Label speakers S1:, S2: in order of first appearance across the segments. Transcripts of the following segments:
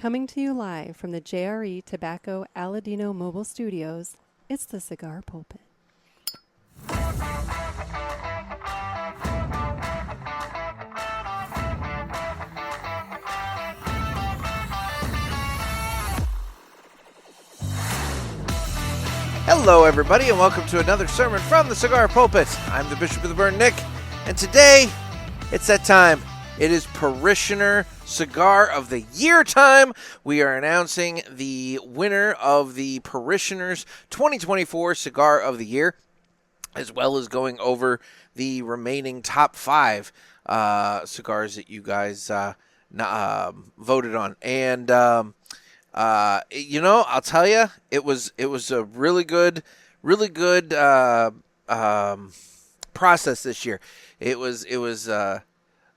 S1: Coming to you live from the JRE Tobacco Aladino Mobile Studios, it's the Cigar Pulpit.
S2: Hello, everybody, and welcome to another sermon from the Cigar Pulpit. I'm the Bishop of the Burn, Nick, and today it's that time. It is Parishioner Cigar of the Year time. We are announcing the winner of the Parishioners 2024 Cigar of the Year, as well as going over the remaining top 5 cigars that you guys voted on. And I'll tell you, it was a really good process this year. It was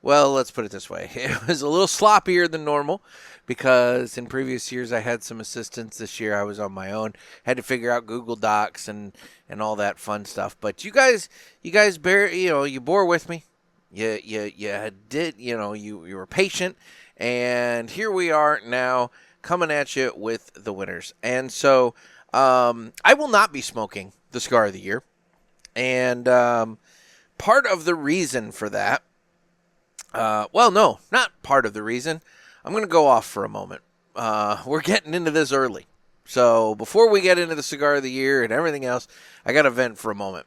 S2: well, let's put it this way. It was a little sloppier than normal because in previous years I had some assistance. This year I was on my own. Had to figure out Google Docs and all that fun stuff. But you guys you bore with me. You were patient, and here we are now coming at you with the winners. And so I will not be smoking the Cigar of the Year. And part of the reason for that, no, not part of the reason. I'm going to go off for a moment. We're getting into this early. So before we get into the Cigar of the Year and everything else, I got to vent for a moment.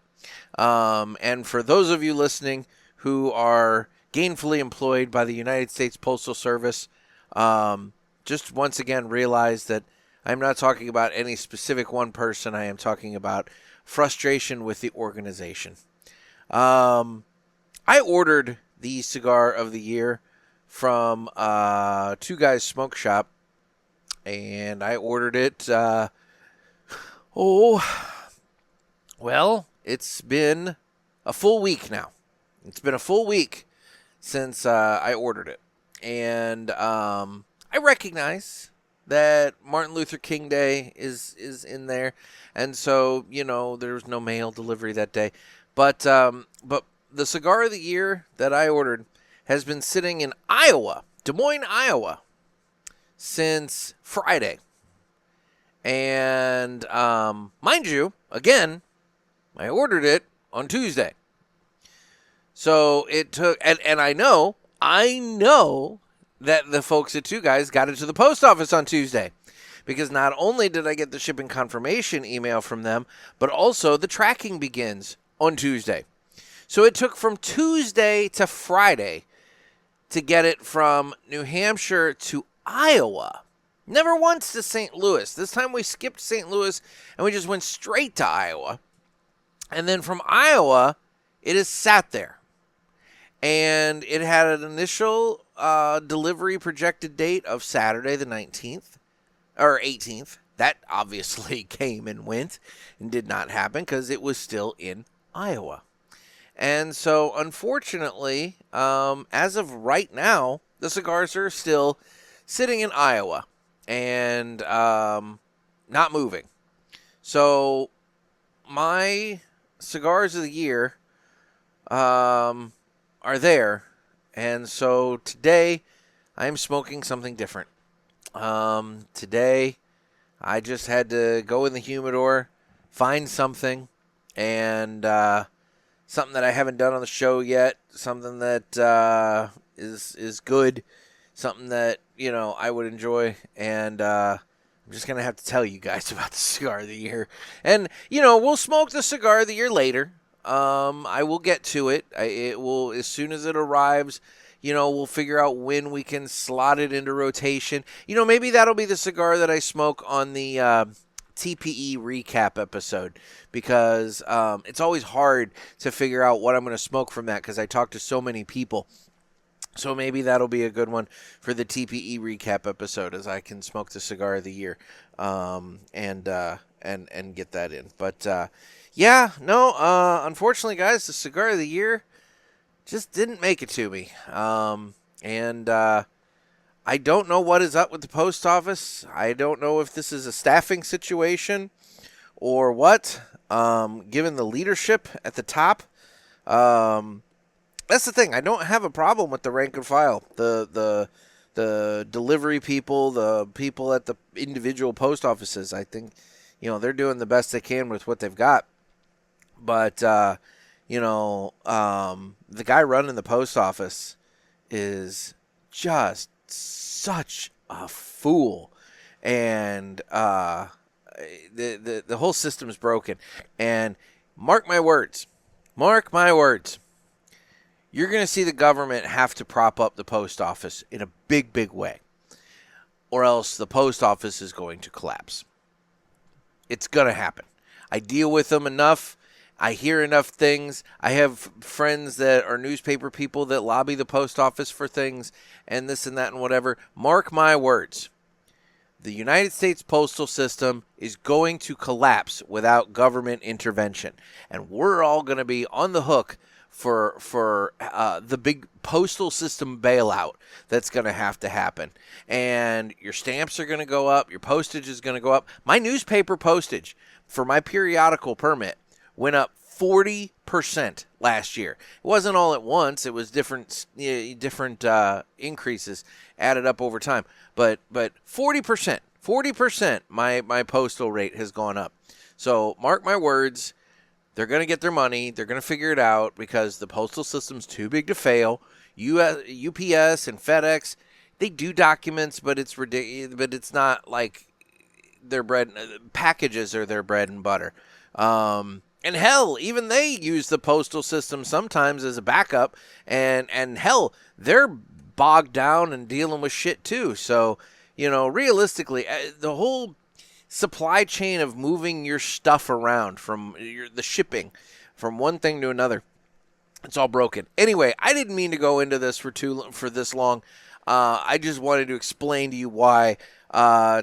S2: And for those of you listening who are gainfully employed by the United States Postal Service, just once again realize that I'm not talking about any specific one person. I am talking about frustration with the organization. I ordered the Cigar of the Year from Two Guys Smoke Shop, and I ordered it, it's been a full week now. It's been a full week since I ordered it, and I recognize that Martin Luther King Day is in there, and so, there was no mail delivery that day, but the Cigar of the Year that I ordered has been sitting in Iowa, Des Moines, Iowa, since Friday. And mind you, again, I ordered it on Tuesday. So it took, and I know that the folks at Two Guys got it to the post office on Tuesday. Because not only did I get the shipping confirmation email from them, but also the tracking begins on Tuesday. So it took from Tuesday to Friday to get it from New Hampshire to Iowa. Never once to St. Louis. This time we skipped St. Louis and we just went straight to Iowa. And then from Iowa, it has sat there. And it had an initial delivery projected date of Saturday the 19th or 18th. That obviously came and went and did not happen because it was still in Iowa. And so, unfortunately, as of right now, the cigars are still sitting in Iowa and not moving. So, my cigars of the year are there. And so, today, I'm smoking something different. Today, I just had to go in the humidor, find something, and something that I haven't done on the show yet, something that is good, something that, I would enjoy, and I'm just going to have to tell you guys about the Cigar of the Year. And, we'll smoke the Cigar of the Year later. I will get to it. It will, as soon as it arrives, we'll figure out when we can slot it into rotation. Maybe that'll be the cigar that I smoke on the TPE recap episode, because it's always hard to figure out what I'm going to smoke from that because I talk to so many people. So maybe that'll be a good one for the TPE recap episode, as I can smoke the Cigar of the Year and get that in. But unfortunately, guys, the Cigar of the Year just didn't make it to me. I don't know what is up with the post office. I don't know if this is a staffing situation or what, given the leadership at the top. That's the thing. I don't have a problem with the rank and file, the the delivery people, the people at the individual post offices. I think, they're doing the best they can with what they've got. But, the guy running the post office is just such a fool. And the whole system's broken. And mark my words, you're going to see the government have to prop up the post office in a big, big way, or else the post office is going to collapse. It's going to happen. I deal with them enough. I hear enough things. I have friends that are newspaper people that lobby the post office for things and this and that and whatever. Mark my words. The United States postal system is going to collapse without government intervention. And we're all going to be on the hook for the big postal system bailout that's going to have to happen. And your stamps are going to go up. Your postage is going to go up. My newspaper postage for my periodical permit went up 40% last year. It wasn't all at once. It was different increases added up over time. But 40%, my postal rate has gone up. So mark my words. They're going to get their money. They're going to figure it out because the postal system's too big to fail. UPS and FedEx, they do documents, but it's ridiculous. But it's not like their packages are their bread and butter. And hell, even they use the postal system sometimes as a backup. And hell, they're bogged down and dealing with shit too. So, realistically, the whole supply chain of moving your stuff around from the shipping from one thing to another, it's all broken. Anyway, I didn't mean to go into this for this long. I just wanted to explain to you why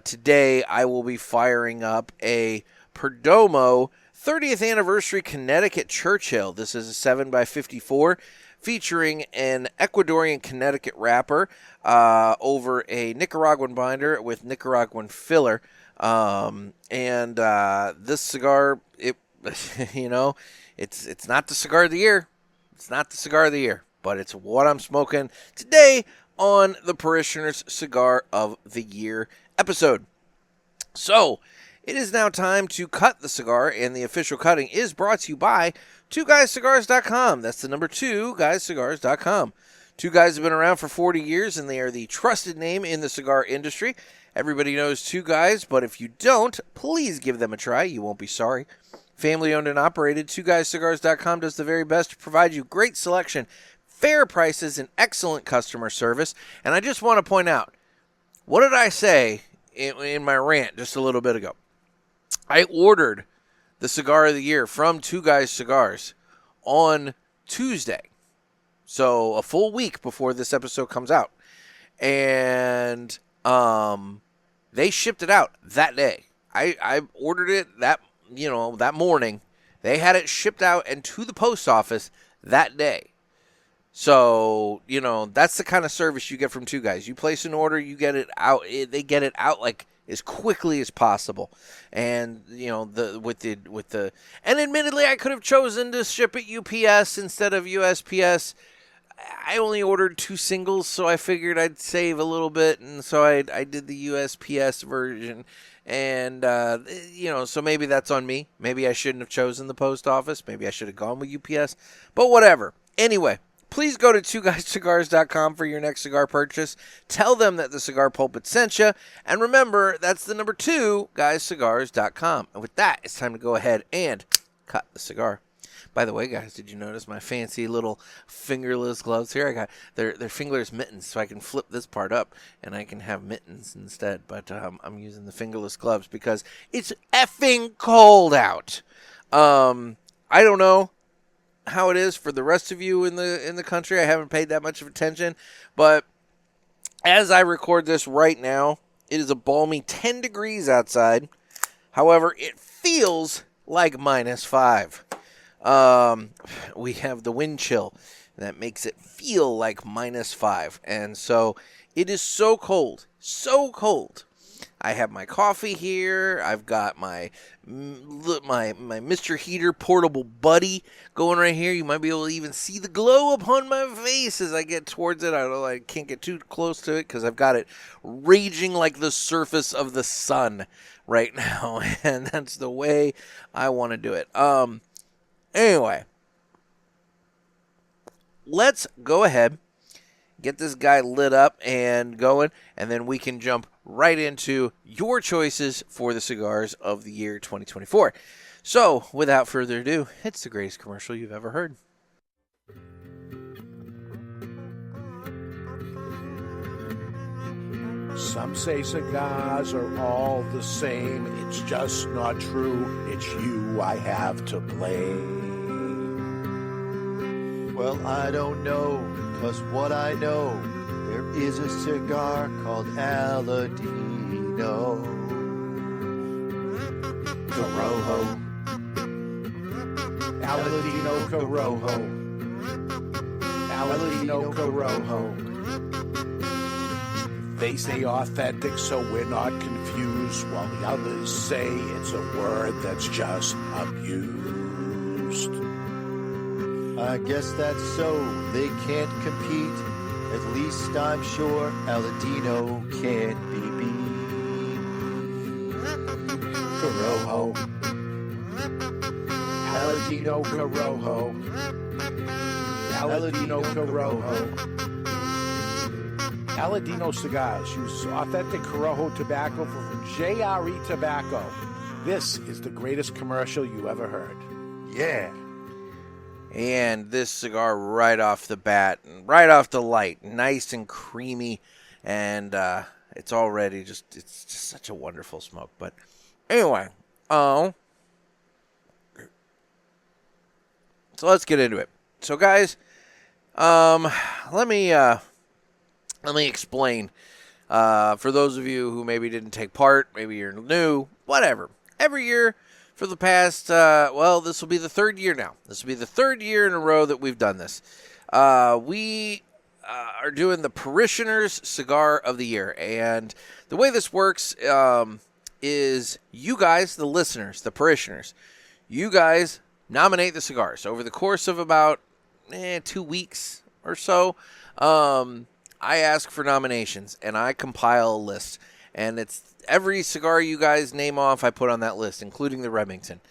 S2: today I will be firing up a Perdomo 30th anniversary Connecticut Churchill. This is a 7x54 featuring an Ecuadorian Connecticut wrapper over a Nicaraguan binder with Nicaraguan filler. This cigar, it's not the cigar of the year. It's not the cigar of the year, but it's what I'm smoking today on the Parishioners Cigar of the Year episode. So, it is now time to cut the cigar, and the official cutting is brought to you by 2guyscigars.com. That's the number 2guyscigars.com. Two Guys have been around for 40 years, and they are the trusted name in the cigar industry. Everybody knows Two Guys, but if you don't, please give them a try. You won't be sorry. Family owned and operated, 2guyscigars.com does the very best to provide you great selection, fair prices, and excellent customer service. And I just want to point out, what did I say in my rant just a little bit ago? I ordered the cigar of the year from Two Guys Cigars on Tuesday. So a full week before this episode comes out. And they shipped it out that day. I ordered it that morning. They had it shipped out and to the post office that day. So, that's the kind of service you get from Two Guys. You place an order, you get it out. They get it out like as quickly as possible. And, and admittedly, I could have chosen to ship it UPS instead of USPS. I only ordered 2 singles, so I figured I'd save a little bit, and so I did the USPS version. And, so maybe that's on me. Maybe I shouldn't have chosen the post office. Maybe I should have gone with UPS. But whatever. Anyway, please go to 2guyscigars.com for your next cigar purchase. Tell them that the Cigar Pulpit sent you. And remember, that's the number 2guyscigars.com. And with that, it's time to go ahead and cut the cigar. By the way, guys, did you notice my fancy little fingerless gloves here? I got they're fingerless mittens, so I can flip this part up and I can have mittens instead. But I'm using the fingerless gloves because it's effing cold out. I don't know how it is for the rest of you in the country. I haven't paid that much of attention, but as I record this right now, it is a balmy 10 degrees outside. However, it feels like -5. We have the wind chill that makes it feel like -5. And so it is so cold. I have my coffee here. I've got my Mr. Heater portable buddy going right here. You might be able to even see the glow upon my face as I get towards it. I can't get too close to it because I've got it raging like the surface of the sun right now, and that's the way I want to do it. Anyway, let's go ahead, get this guy lit up and going, and then we can jump right into your choices for the cigars of the year 2024. So, without further ado, it's the greatest commercial you've ever heard.
S3: Some say cigars are all the same. It's just not true. It's you I have to blame.
S4: Well, I don't know, 'cause what I know, there is a cigar called Aladino Corojo.
S3: Aladino Corojo. Aladino Corojo. They say authentic, so we're not confused, while the others say it's a word that's just abused.
S4: I guess that's so, they can't compete. At least I'm sure Aladino can't be beat.
S3: Corojo. Aladino Corojo. Aladino Corojo. Aladino Cigars use authentic Corojo tobacco from JRE Tobacco. This is the greatest commercial you ever heard. Yeah.
S2: And this cigar right off the bat, right off the light, nice and creamy, and it's already it's just such a wonderful smoke. But anyway, so let's get into it. So guys, let me explain. For those of you who maybe didn't take part, maybe you're new, whatever. Every year for the past, this will be the third year now. This will be the third year in a row that we've done this. We are doing the Parishioners Cigar of the Year. And the way this works is you guys, the listeners, the parishioners, you guys nominate the cigars. Over the course of about 2 weeks or so, I ask for nominations, and I compile a list. And it's every cigar you guys name off, I put on that list, including the Remington.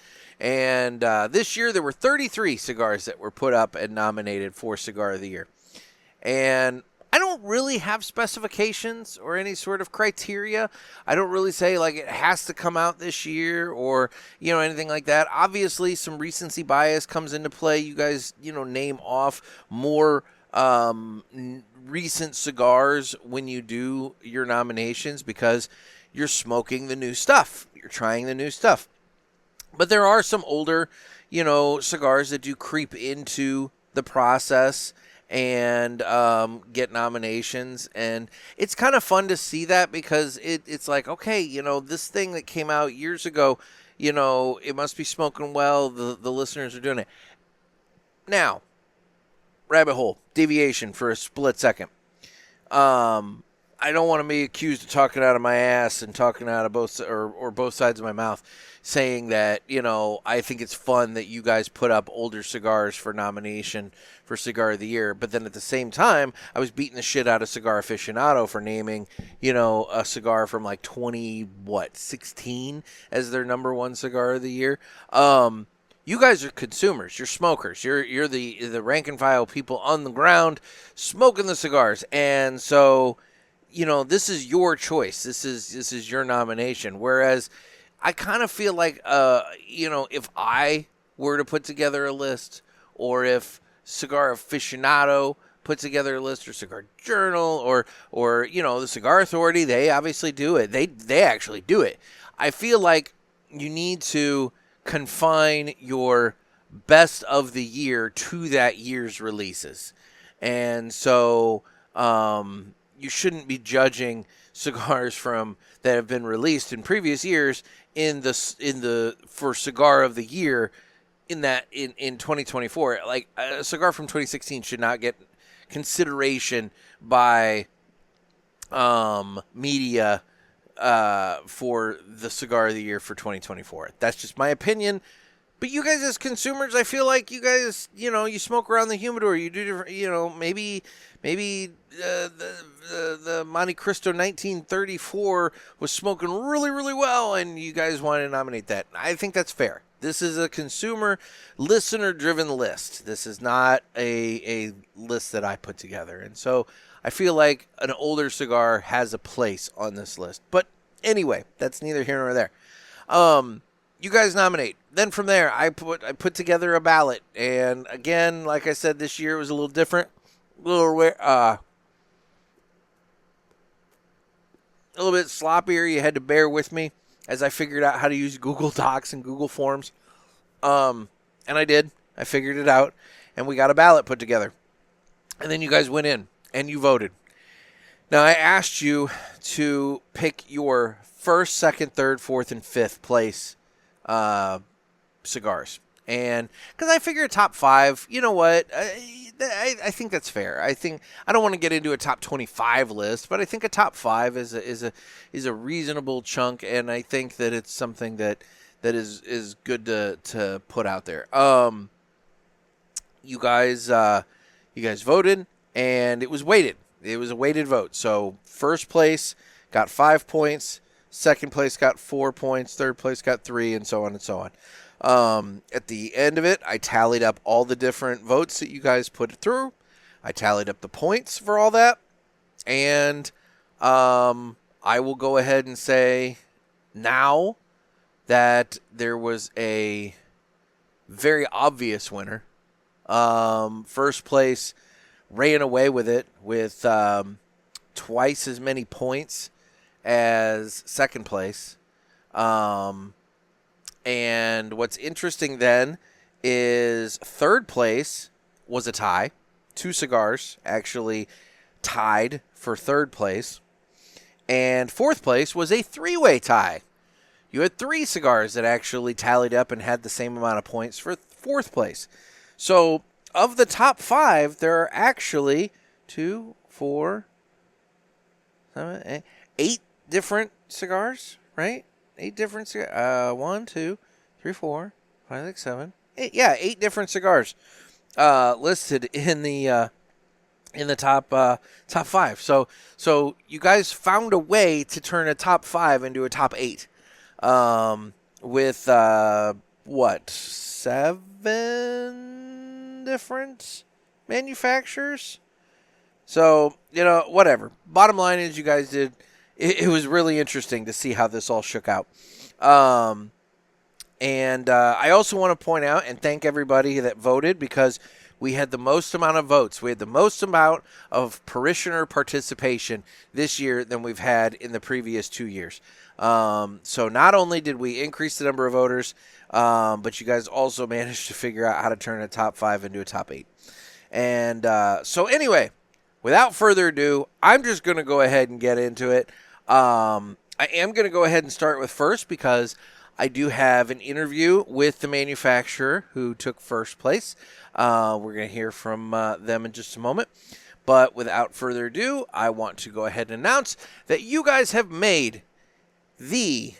S2: And this year, there were 33 cigars that were put up and nominated for Cigar of the Year. And I don't really have specifications or any sort of criteria. I don't really say, like, it has to come out this year or, anything like that. Obviously, some recency bias comes into play. You guys, name off more recent cigars when you do your nominations because you're smoking the new stuff. You're trying the new stuff. But there are some older, cigars that do creep into the process and get nominations. And it's kind of fun to see that because it's like, okay, this thing that came out years ago, it must be smoking well. The listeners are doing it. Now, rabbit hole, deviation for a split second. I don't want to be accused of talking out of my ass and talking out of both sides of my mouth, saying that, I think it's fun that you guys put up older cigars for nomination for Cigar of the Year. But then at the same time, I was beating the shit out of Cigar Aficionado for naming, a cigar from like 2016 as their number one Cigar of the Year. You guys are consumers. You're smokers. You're the rank and file people on the ground smoking the cigars. And so, this is your choice. This is your nomination. Whereas I kind of feel like, if I were to put together a list, or if Cigar Aficionado put together a list, or Cigar Journal, or the Cigar Authority, they obviously do it. They actually do it. I feel like you need to confine your best of the year to that year's releases. And so you shouldn't be judging cigars that have been released in previous years for Cigar of the Year in 2024. Like a cigar from 2016 should not get consideration by media for the cigar of the year for 2024. That's just my opinion. But you guys as consumers, I feel like you guys, you smoke around the humidor. You do different, maybe the Monte Cristo 1934 was smoking really, really well, and you guys want to nominate that. I think that's fair. This is a consumer, listener-driven list. This is not a list that I put together. And so I feel like an older cigar has a place on this list. But anyway, that's neither here nor there. You guys nominate. Then from there, I put together a ballot. And again, like I said, this year was a little different. A little bit sloppier. You had to bear with me as I figured out how to use Google Docs and Google Forms. And I did. I figured it out. And we got a ballot put together. And then you guys went in and you voted. Now, I asked you to pick your first, second, third, fourth, and fifth place cigars. And because I figure top 5, you know what? I think that's fair. I don't want to get into a top 25 list, but I think a top 5 is a reasonable chunk, and I think that it's something that is good to put out there. You guys voted, and it was weighted. It was a weighted vote. So first place got 5 points, second place got 4 points, third place got 3, and so on and so on. At the end of it, I tallied up all the different votes that you guys put through. I tallied up the points for all that. And I will go ahead and say now that there was a very obvious winner. First place ran away with it with twice as many points as second place. And what's interesting then is third place was a tie. 2 cigars actually tied for third place. And fourth place was a 3-way tie. You had 3 cigars that actually tallied up and had the same amount of points for fourth place. So of the top 5, there are actually 2, 4, 7, 8 different cigars, right? 8 different cigars. 1, 2, 3, 4, 5, 6, 7, 8. Yeah, 8 different cigars listed in the top 5. So you guys found a way to turn a top 5 into a top 8. With 7 different manufacturers. So whatever. Bottom line is, you guys did. It was really interesting to see how this all shook out. And I also want to point out and thank everybody that voted, because we had the most amount of votes. We had the most amount of parishioner participation this year than we've had in the previous 2 years. So not only did we increase the number of voters, but you guys also managed to figure out how to turn a top 5 into a top 8. And so anyway, without further ado, I'm just going to go ahead and get into it. I am going to go ahead and start with first, because I do have an interview with the manufacturer who took first place. We're going to hear from them in just a moment. But without further ado, I want to go ahead and announce that you guys have made the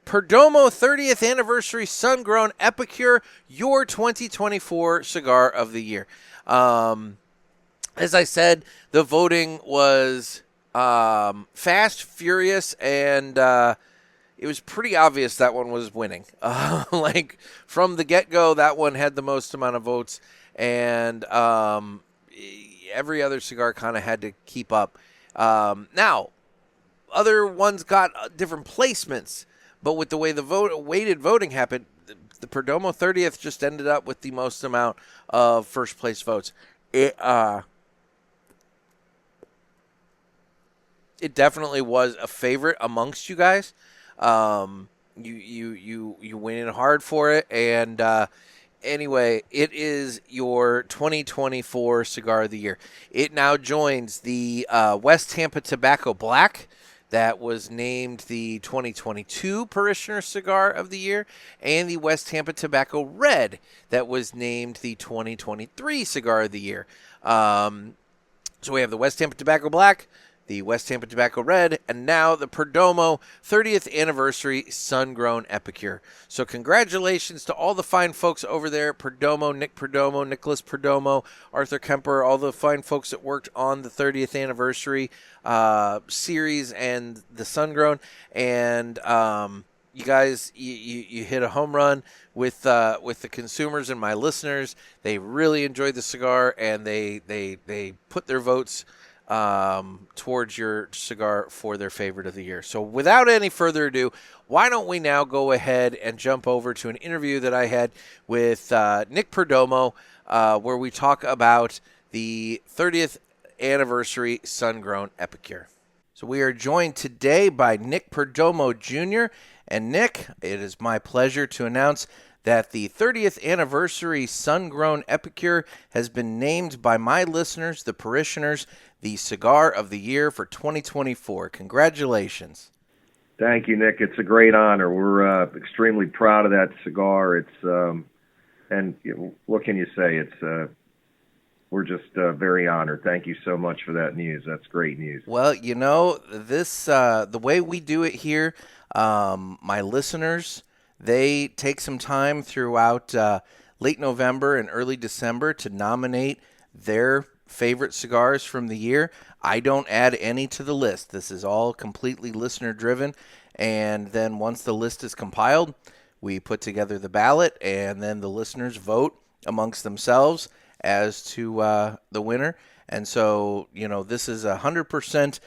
S2: Perdomo 30th Anniversary Sun-Grown Epicure your 2024 Cigar of the Year. As I said, the voting was fast, furious, and it was pretty obvious that one was winning. Like, from the get-go, that one had the most amount of votes, and every other cigar kind of had to keep up. Now, other ones got different placements, but with the way the weighted voting happened, the Perdomo 30th just ended up with the most amount of first-place votes. It definitely was a favorite amongst you guys. You went in hard for it, and anyway, it is your 2024 Cigar of the Year. It now joins the West Tampa Tobacco Black that was named the 2022 Parishioners Cigar of the Year, and the West Tampa Tobacco Red that was named the 2023 Cigar of the Year. So we have the West Tampa Tobacco Black, the West Tampa Tobacco Red, and now the Perdomo 30th Anniversary Sun-Grown Epicure. So congratulations to all the fine folks over there at Perdomo, Nick Perdomo, Nicholas Perdomo, Arthur Kemper, all the fine folks that worked on the 30th Anniversary series and the Sun-Grown. And you guys, you hit a home run with the consumers and my listeners. They really enjoyed the cigar, and they put their votes towards your cigar for their favorite of the year. So without any further ado, why don't we now go ahead and jump over to an interview that I had with Nick Perdomo, where we talk about the 30th Anniversary Sun-Grown Epicure. So we are joined today by Nick Perdomo Jr., and Nick, it is my pleasure to announce that the 30th Anniversary Sun-Grown Epicure has been named by my listeners, the Parishioners, the Cigar of the Year for 2024. Congratulations.
S5: Thank you, Nick. It's a great honor. We're extremely proud of that cigar. It's and you know, what can you say? It's we're just very honored. Thank you so much for that news. That's great news.
S2: Well, you know, this the way we do it here, my listeners, they take some time throughout late November and early December to nominate their favorite cigars from the year. I don't add any to the list. This is all completely listener driven. And then once the list is compiled, we put together the ballot, and then the listeners vote amongst themselves as to the winner. And so, you know, this is 100%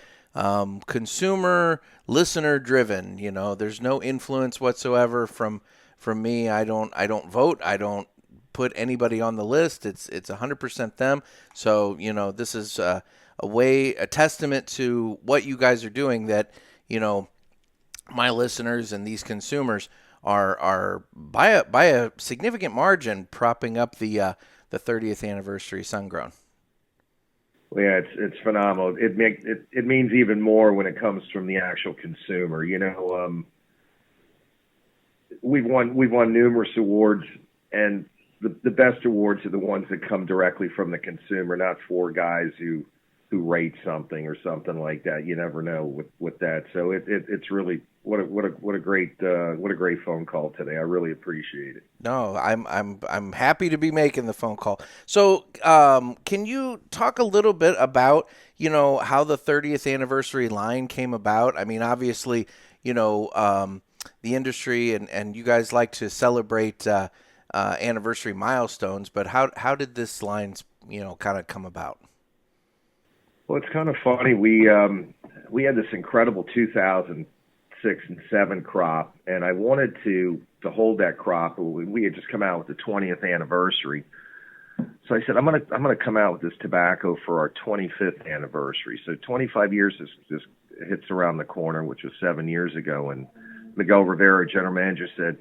S2: consumer, listener driven. You know, there's no influence whatsoever from me. I don't vote. I don't put anybody on the list. It's 100% them. So, you know, this is a testament to what you guys are doing, that, you know, my listeners and these consumers are by a significant margin propping up the 30th Anniversary Sun-Grown.
S5: Well, yeah, it's phenomenal. It means even more when it comes from the actual consumer. You know, we've won numerous awards, and the best awards are the ones that come directly from the consumer, not for guys who rate something or something like that. You never know with that. So it's really what a great phone call today. I really appreciate it.
S2: No, I'm happy to be making the phone call. So, can you talk a little bit about, you know, how the 30th Anniversary line came about? I mean, obviously, you know, the industry and you guys like to celebrate anniversary milestones, but how did this line, you know, kind of come about?
S5: Well, it's kind of funny. We had this incredible 2006 and 7 crop, and I wanted to hold that crop. We had just come out with the 20th anniversary, so I said I'm gonna come out with this tobacco for our 25th anniversary. So 25 years just hits around the corner, which was 7 years ago. And Miguel Rivera, general manager, said,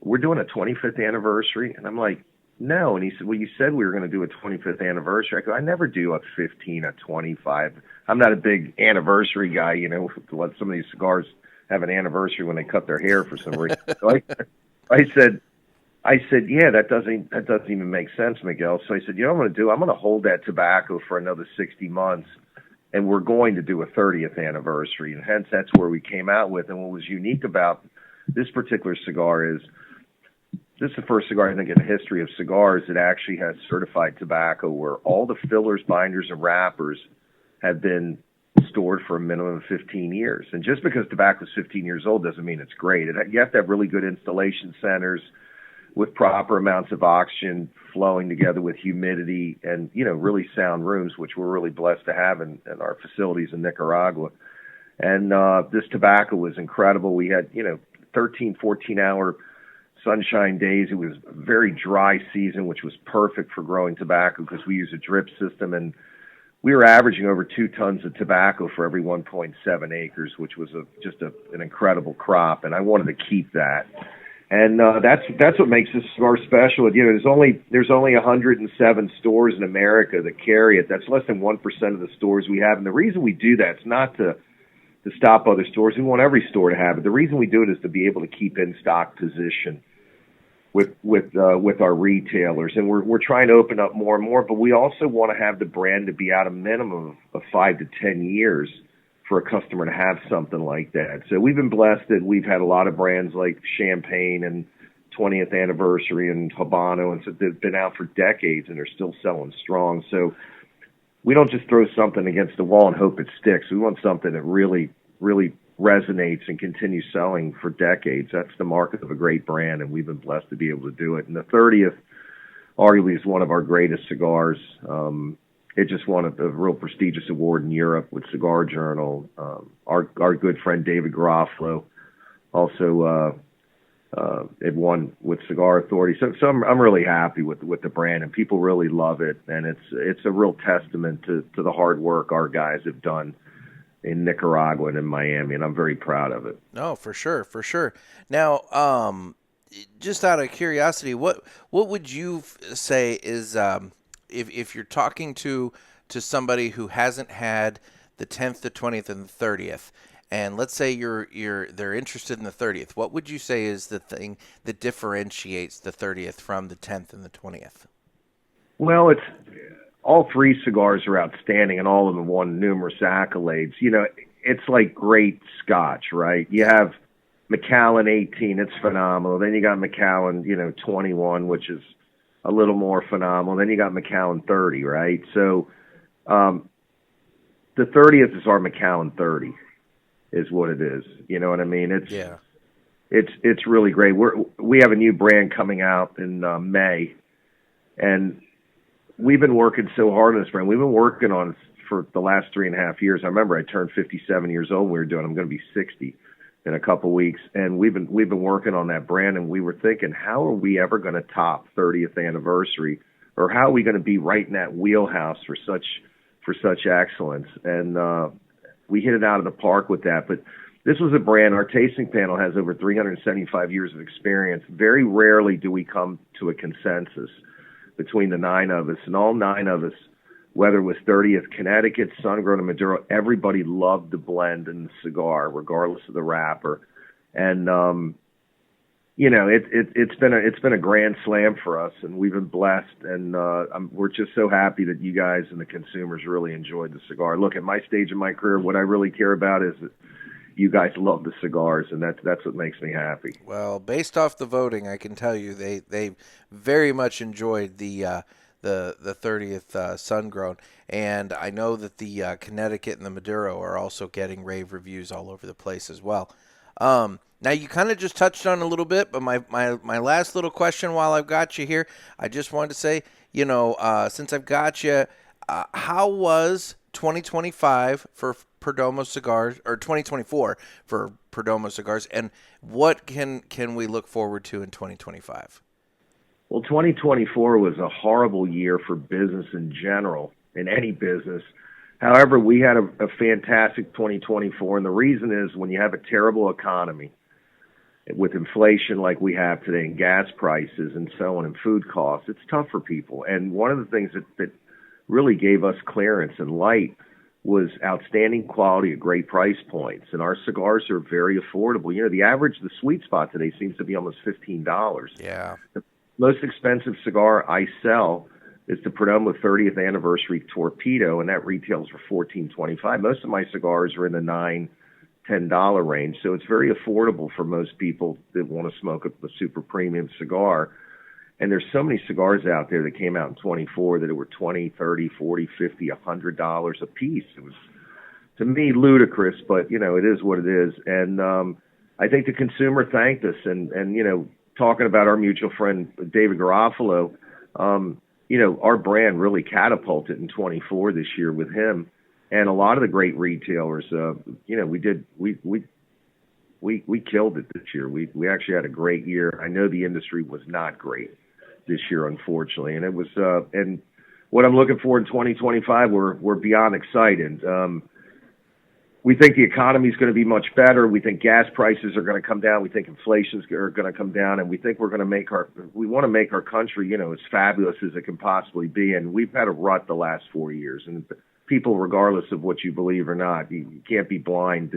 S5: "We're doing a 25th anniversary," and I'm like, "No." And he said, "Well, you said we were going to do a 25th anniversary." I go, "I never do a 15, a 25. I'm not a big anniversary guy, you know, to let some of these cigars have an anniversary when they cut their hair for some reason." So I said, "Yeah, that doesn't even make sense, Miguel." So I said, "You know what I'm going to do? I'm going to hold that tobacco for another 60 months, and we're going to do a 30th anniversary." And hence, that's where we came out with. And what was unique about this particular cigar is, this is the first cigar, I think, in the history of cigars that actually has certified tobacco, where all the fillers, binders, and wrappers have been stored for a minimum of 15 years. And just because tobacco is 15 years old doesn't mean it's great. You have to have really good installation centers with proper amounts of oxygen flowing together with humidity, and, you know, really sound rooms, which we're really blessed to have in our facilities in Nicaragua. And this tobacco was incredible. We had, you know, 13, 14-hour sunshine days. It was a very dry season, which was perfect for growing tobacco because we use a drip system, and we were averaging over 2 tons of tobacco for every 1.7 acres, which was just an incredible crop, and I wanted to keep that. And that's what makes this cigar special. You know, there's only 107 stores in America that carry it. That's less than 1% of the stores we have, and the reason we do that is not to stop other stores. We want every store to have it. The reason we do it is to be able to keep in stock position. with our retailers, and we're trying to open up more and more. But we also want to have the brand to be out a minimum of 5 to 10 years for a customer to have something like that. So we've been blessed that we've had a lot of brands like Champagne and 20th Anniversary and Habano, and so they've been out for decades and they're still selling strong. So we don't just throw something against the wall and hope it sticks. We want something that really, really resonates and continues selling for decades. That's the mark of a great brand, and we've been blessed to be able to do it. And the 30th arguably is one of our greatest cigars. It just won a real prestigious award in Europe with Cigar Journal. Our good friend David Garofalo also it won with Cigar Authority. So I'm really happy with the brand, and people really love it. And it's a real testament to the hard work our guys have done in Nicaragua and in Miami, and I'm very proud of it.
S2: No, for sure, for sure. Now, just out of curiosity, what would you say is if you're talking to somebody who hasn't had the 10th, the 20th, and the 30th, and let's say they're interested in the 30th, what would you say is the thing that differentiates the 30th from the 10th and the 20th?
S5: Well, it's all three cigars are outstanding, and all of them won numerous accolades. You know, it's like great Scotch, right? You have Macallan 18, it's phenomenal. Then you got Macallan, 21, which is a little more phenomenal. Then you got Macallan 30, right? So the 30th is our Macallan 30, is what it is. You know what I mean? It's really great. We have a new brand coming out in May, and we've been working so hard on this brand. We've been working on it for the last 3.5 years. I remember I turned 57 years old when we were doing it. I'm going to be 60 in a couple weeks, and we've been working on that brand, and we were thinking, how are we ever going to top 30th anniversary, or how are we going to be right in that wheelhouse for such excellence? And we hit it out of the park with that. But this was a brand, our tasting panel has over 375 years of experience. Very rarely do we come to a consensus between the 9 of us, and all 9 of us, whether it was 30th Connecticut, Sun-Grown, and Maduro, everybody loved the blend and the cigar, regardless of the wrapper. And it's been a grand slam for us, and we've been blessed. And we're just so happy that you guys and the consumers really enjoyed the cigar. Look, at my stage of my career, what I really care about is that you guys love the cigars, and that's what makes me happy.
S2: Well, based off the voting, I can tell you they very much enjoyed the 30th Sun-Grown, and I know that the Connecticut and the Maduro are also getting rave reviews all over the place as well. Now, you kind of just touched on it a little bit, but my last little question while I've got you here, I just wanted to say, since I've got you, how was 2025 for Perdomo Cigars, or 2024 for Perdomo Cigars, and what can we look forward to in 2025?
S5: Well, 2024 was a horrible year for business in general, in any business. However, we had a fantastic 2024, and the reason is when you have a terrible economy with inflation like we have today and gas prices and so on and food costs, it's tough for people. And one of the things that really gave us clearance and light was outstanding quality at great price points. And our cigars are very affordable. The sweet spot today seems to be almost $15.
S2: Yeah.
S5: The most expensive cigar I sell is the Perdomo 30th Anniversary Torpedo, and that retails for $14.25. Most of my cigars are in the $9-10 range, so it's very affordable for most people that want to smoke a super premium cigar. And there's so many cigars out there that came out in 24 that were $20, $30, $40, $50, $100 a piece. It was, to me, ludicrous, but, it is what it is. And I think the consumer thanked us. And talking about our mutual friend, David Garofalo, our brand really catapulted in 24 this year with him. And a lot of the great retailers, we killed it this year. We actually had a great year. I know the industry was not great this year, unfortunately, and it was. And what I'm looking for in 2025, we're beyond excited. We think the economy is going to be much better. We think gas prices are going to come down. We think inflation's are going to come down, and we think we want to make our country, as fabulous as it can possibly be. And we've had a rut the last 4 years, and people, regardless of what you believe or not, you can't be blind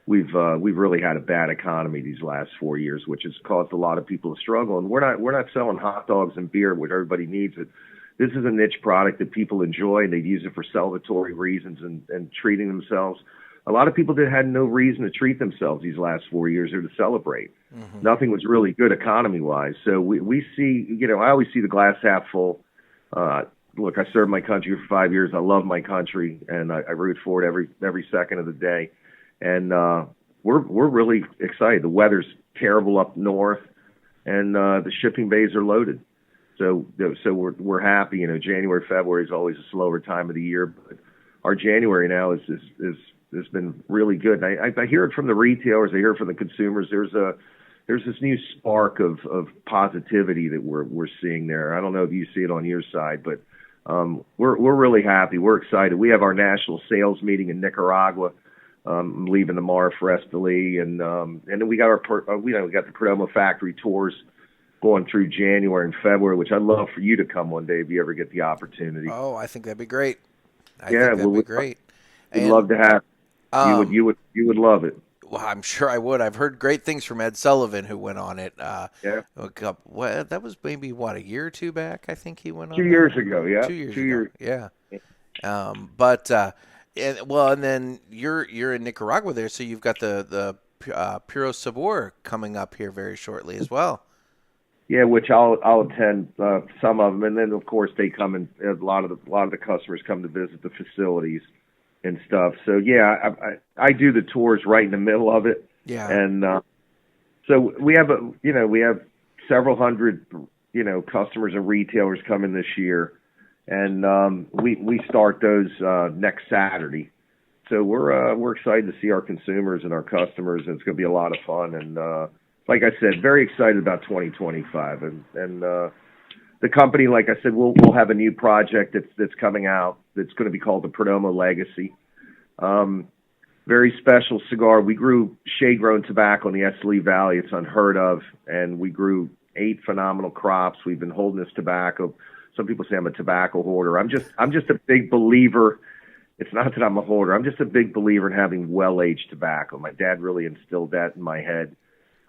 S5: we've really had a bad economy these last 4 years, which has caused a lot of people to struggle. And we're not selling hot dogs and beer, which everybody needs it. This is a niche product that people enjoy, and they'd use it for celebratory reasons and treating themselves. A lot of people that had no reason to treat themselves these last 4 years or to celebrate. Mm-hmm. Nothing was really good economy-wise. So we see, I always see the glass half full. Look, I served my country for 5 years. I love my country, and I root for it every second of the day. And we're really excited. The weather's terrible up north, and the shipping bays are loaded. So we're happy. January, February is always a slower time of the year, but our January now has been really good. And I hear it from the retailers. I hear it from the consumers. There's this new spark of positivity that we're seeing there. I don't know if you see it on your side, but we're really happy. We're excited. We have our national sales meeting in Nicaragua. I'm leaving tomorrow for Esteli, and then we got we got the Perdomo factory tours going through January and February, which I'd love for you to come one day if you ever get the opportunity.
S2: Oh, I think that'd be great. I think that'd be great.
S5: We'd love to have you would love it.
S2: Well, I'm sure I would. I've heard great things from Ed Sullivan, who went on it.
S5: Yeah.
S2: That was maybe, a year or two back, I think he went on
S5: 2 years ago, yeah.
S2: 2 years ago, yeah. And then you're in Nicaragua there, so you've got the Puro Sabor coming up here very shortly as well.
S5: Yeah, which I'll attend some of them, and then of course they come and a lot of the customers come to visit the facilities and stuff. So yeah, I do the tours right in the middle of it.
S2: Yeah.
S5: And so we have several hundred customers and retailers coming this year, and we start those next Saturday. So we're excited to see our consumers and our customers, and it's going to be a lot of fun. And like I said, very excited about 2025, and the company, like I said, we'll have a new project that's coming out that's going to be called the Perdomo Legacy. Very special cigar. We grew shade-grown tobacco in the Esteli Valley. It's unheard of, and we grew 8 phenomenal crops. We've been holding this tobacco. Some people say I'm a tobacco hoarder. I'm just a big believer. It's not that I'm a hoarder. I'm just a big believer in having well-aged tobacco. My dad really instilled that in my head.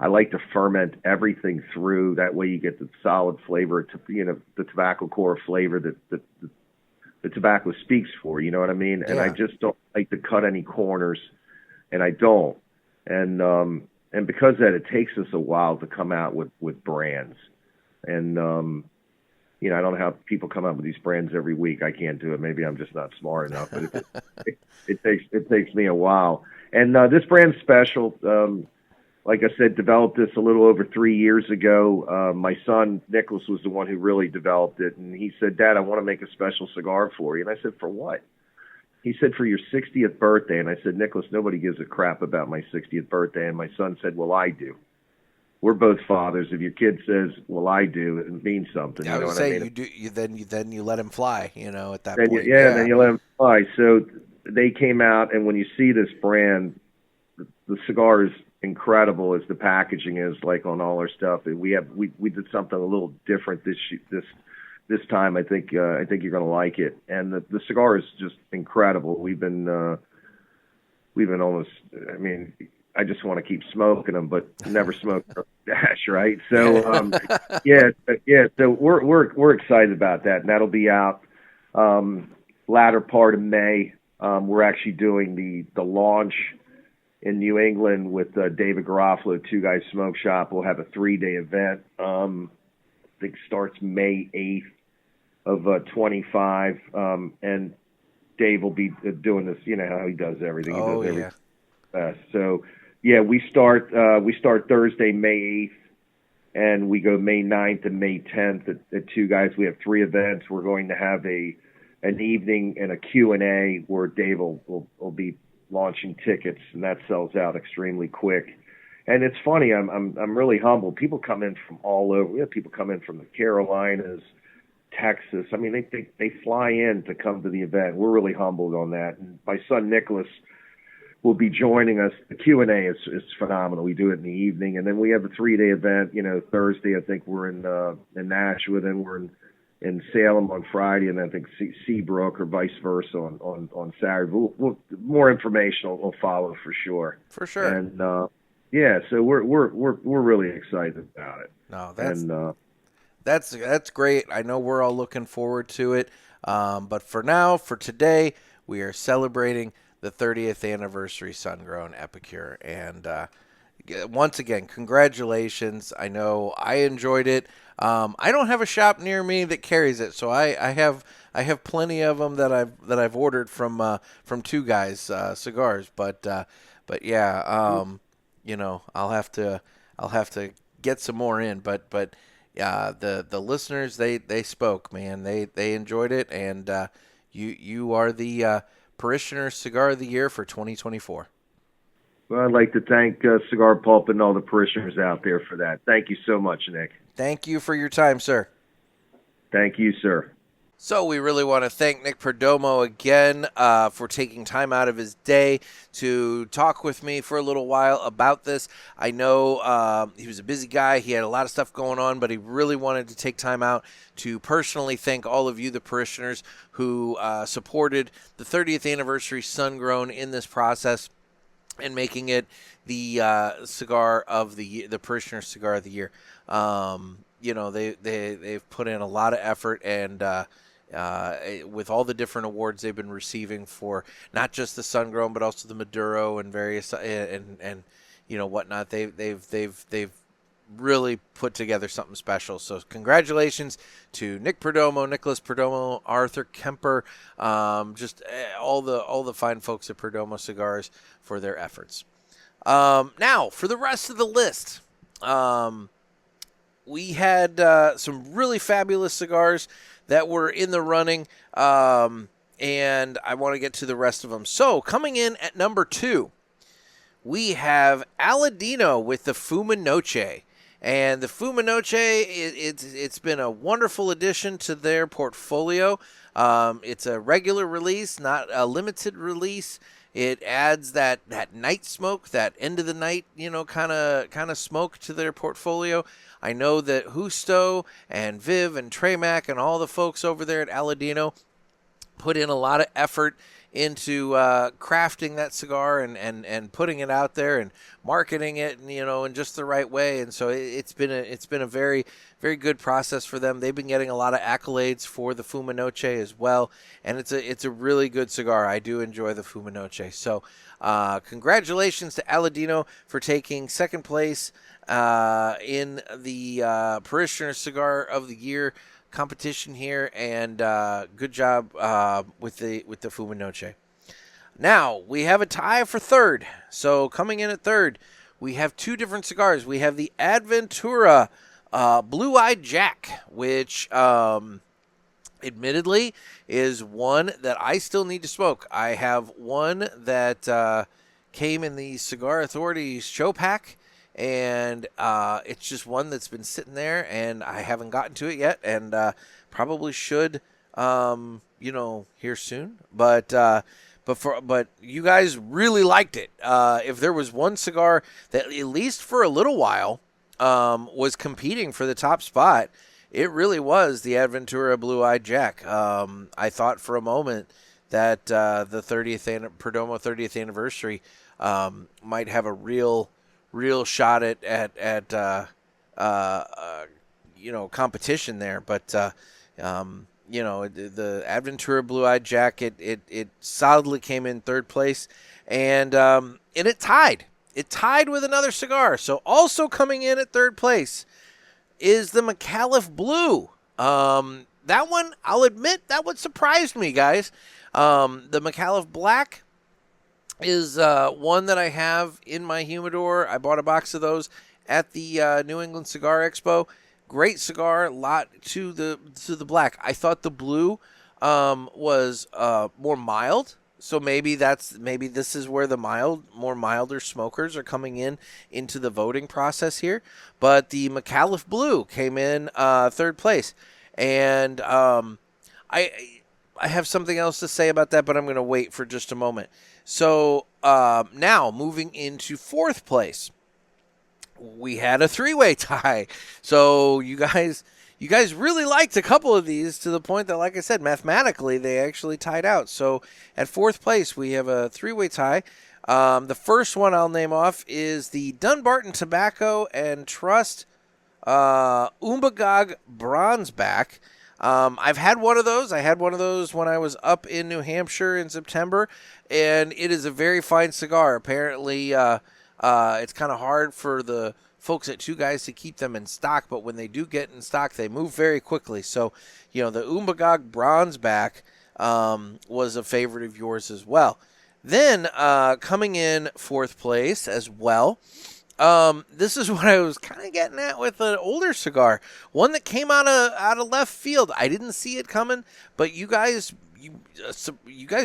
S5: I like to ferment everything through. That way you get the solid flavor, the tobacco core flavor that the tobacco speaks for. You know what I mean?
S2: Yeah.
S5: And I just don't like to cut any corners, and I don't. And because of that, it takes us a while to come out with brands. And, I don't know how people come up with these brands every week. I can't do it. Maybe I'm just not smart enough, but it takes me a while. And this brand's special. Like I said, developed this a little over 3 years ago. My son, Nicholas, was the one who really developed it. And he said, Dad, I want to make a special cigar for you. And I said, for what? He said, for your 60th birthday. And I said, Nicholas, nobody gives a crap about my 60th birthday. And my son said, well, I do. We're both fathers. If your kid says, well, I do, it means something.
S2: I would say you do. Then you let him fly, at that point.
S5: Then you let him fly. So they came out, and when you see this brand, the cigar is incredible as the packaging is, like on all our stuff. And we did something a little different this time. I think you're going to like it. And the cigar is just incredible. We've been almost. I mean, I just want to keep smoking them, but never smoke dash, right? So So we're excited about that, and that'll be out latter part of May. We're actually doing the launch in New England with David Garofalo, Two Guys Smoke Shop. We'll have a 3-day event. I think starts May 8th of 25, and Dave will be doing this. You know how he does everything. He does everything best. So yeah, we start Thursday, May 8th, and we go May 9th and May 10th at Two Guys. We have 3 events. We're going to have an evening and a Q&A where Dave will be launching tickets, and that sells out extremely quick. And it's funny, I'm really humbled. People come in from all over. We have people come in from the Carolinas, Texas. I mean, they fly in to come to the event. We're really humbled on that. And my son Nicholas will be joining us. The Q&A is phenomenal. We do it in the evening, and then we have a 3-day event. Thursday I think we're in Nashua, then we're in in Salem on Friday, and then I think Seabrook or vice versa on Saturday. More information will follow for sure.
S2: For sure.
S5: And yeah, so we're really excited about it.
S2: No, that's great. I know we're all looking forward to it. But for now, for today, we are celebrating the 30th anniversary Sun-Grown Epicure. And once again, congratulations. I know I enjoyed it. I don't have a shop near me that carries it, so I have plenty of them that I've ordered from Two Guys Cigars. But yeah, I'll have to get some more in. But the listeners, they spoke, man. They enjoyed it, and you are the Parishioners Cigar of the Year for 2024.
S5: Well, I'd like to thank Cigar Pulpit and all the parishioners out there for that. Thank you so much, Nick.
S2: Thank you for your time, sir.
S5: Thank you, sir.
S2: So we really want to thank Nick Perdomo again for taking time out of his day to talk with me for a little while about this. I know he was a busy guy. He had a lot of stuff going on, but he really wanted to take time out to personally thank all of you, the parishioners, who supported the 30th anniversary Sun-Grown in this process and making it the cigar of the year, the Parishioners Cigar of the Year. They've put in a lot of effort, and with all the different awards they've been receiving for not just the Sun-Grown but also the Maduro and various and whatnot, they've really put together something special. So congratulations to Nick Perdomo, Nicholas Perdomo, Arthur Kemper, just all the fine folks at Perdomo Cigars for their efforts. Now for the rest of the list, we had some really fabulous cigars that were in the running, and I want to get to the rest of them. So coming in at number 2, we have Aladino with the Fuma Noche. And the Fuma Noche, it's been a wonderful addition to their portfolio. It's a regular release, not a limited release. It adds that night smoke, that end of the night, kind of smoke to their portfolio. I know that Justo and Viv and Tremac and all the folks over there at Aladino put in a lot of effort into crafting that cigar and putting it out there and marketing it, in just the right way. And so it's been a very, very good process for them. They've been getting a lot of accolades for the Fuma Noche as well, and it's a really good cigar. I do enjoy the Fuma Noche. So congratulations to Aladino for taking second place in the Parishioners Cigar of the Year competition here, and good job with the Fuma Noche. Now we have a tie for third. So coming in at third, we have two different cigars. We have the Adventura Blue-Eyed Jack, which admittedly is one that I still need to smoke. I have one that came in the Cigar Authority's show pack, and it's just one that's been sitting there, and I haven't gotten to it yet, and probably should, here soon. But you guys really liked it. If there was one cigar that, at least for a little while, was competing for the top spot, it really was the Adventura Blue-Eyed Jack. I thought for a moment that the Perdomo 30th anniversary might have a real shot at competition there, but the Adventura Blue-Eyed Jack, it solidly came in third place, and it tied with another cigar. So also coming in at third place is the McAuliffe Blue. That one, I'll admit, that one surprised me, guys. The McAuliffe Black is one that I have in my humidor. I bought a box of those at the New England Cigar Expo. Great cigar, lot to the black. I thought the blue was more mild, so maybe this is where the milder smokers are coming into the voting process here. But the McAuliffe Blue came in third place, and I have something else to say about that, but I'm going to wait for just a moment. So now moving into fourth place, we had a three-way tie. So you guys you guys really liked a couple of these to the point that, like I said, mathematically they actually tied out. So at fourth place, we have a three-way tie. The first one I'll name off is the Dunbarton Tobacco and Trust Umbagog Bronzeback. I've had one of those. I had one of those when I was up in New Hampshire in September, and it is a very fine cigar. Apparently, it's kind of hard for the folks at Two Guys to keep them in stock, but when they do get in stock, they move very quickly. So, the Umbagog Bronzeback was a favorite of yours as well. Then, coming in fourth place as well, this is what I was kind of getting at with an older cigar, one that came out of left field. I didn't see it coming, but you guys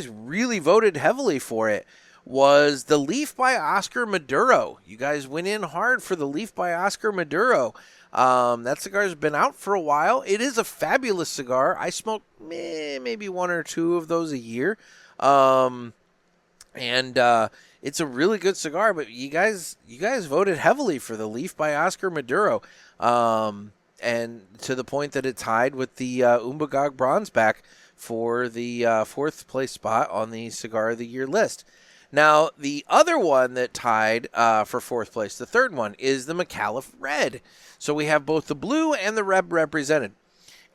S2: really voted heavily for it. Was the Leaf by Oscar Maduro. You guys went in hard for the Leaf by Oscar Maduro. That cigar's been out for a while. It is a fabulous cigar. I smoke maybe one or two of those a year. And it's a really good cigar, but you guys voted heavily for the Leaf by Oscar Maduro. And to the point that it tied with the Umbagog Bronzeback for the fourth place spot on the Cigar of the Year list. Now, the other one that tied for fourth place, the third one, is the McAuliffe Red. So we have both the blue and the red represented.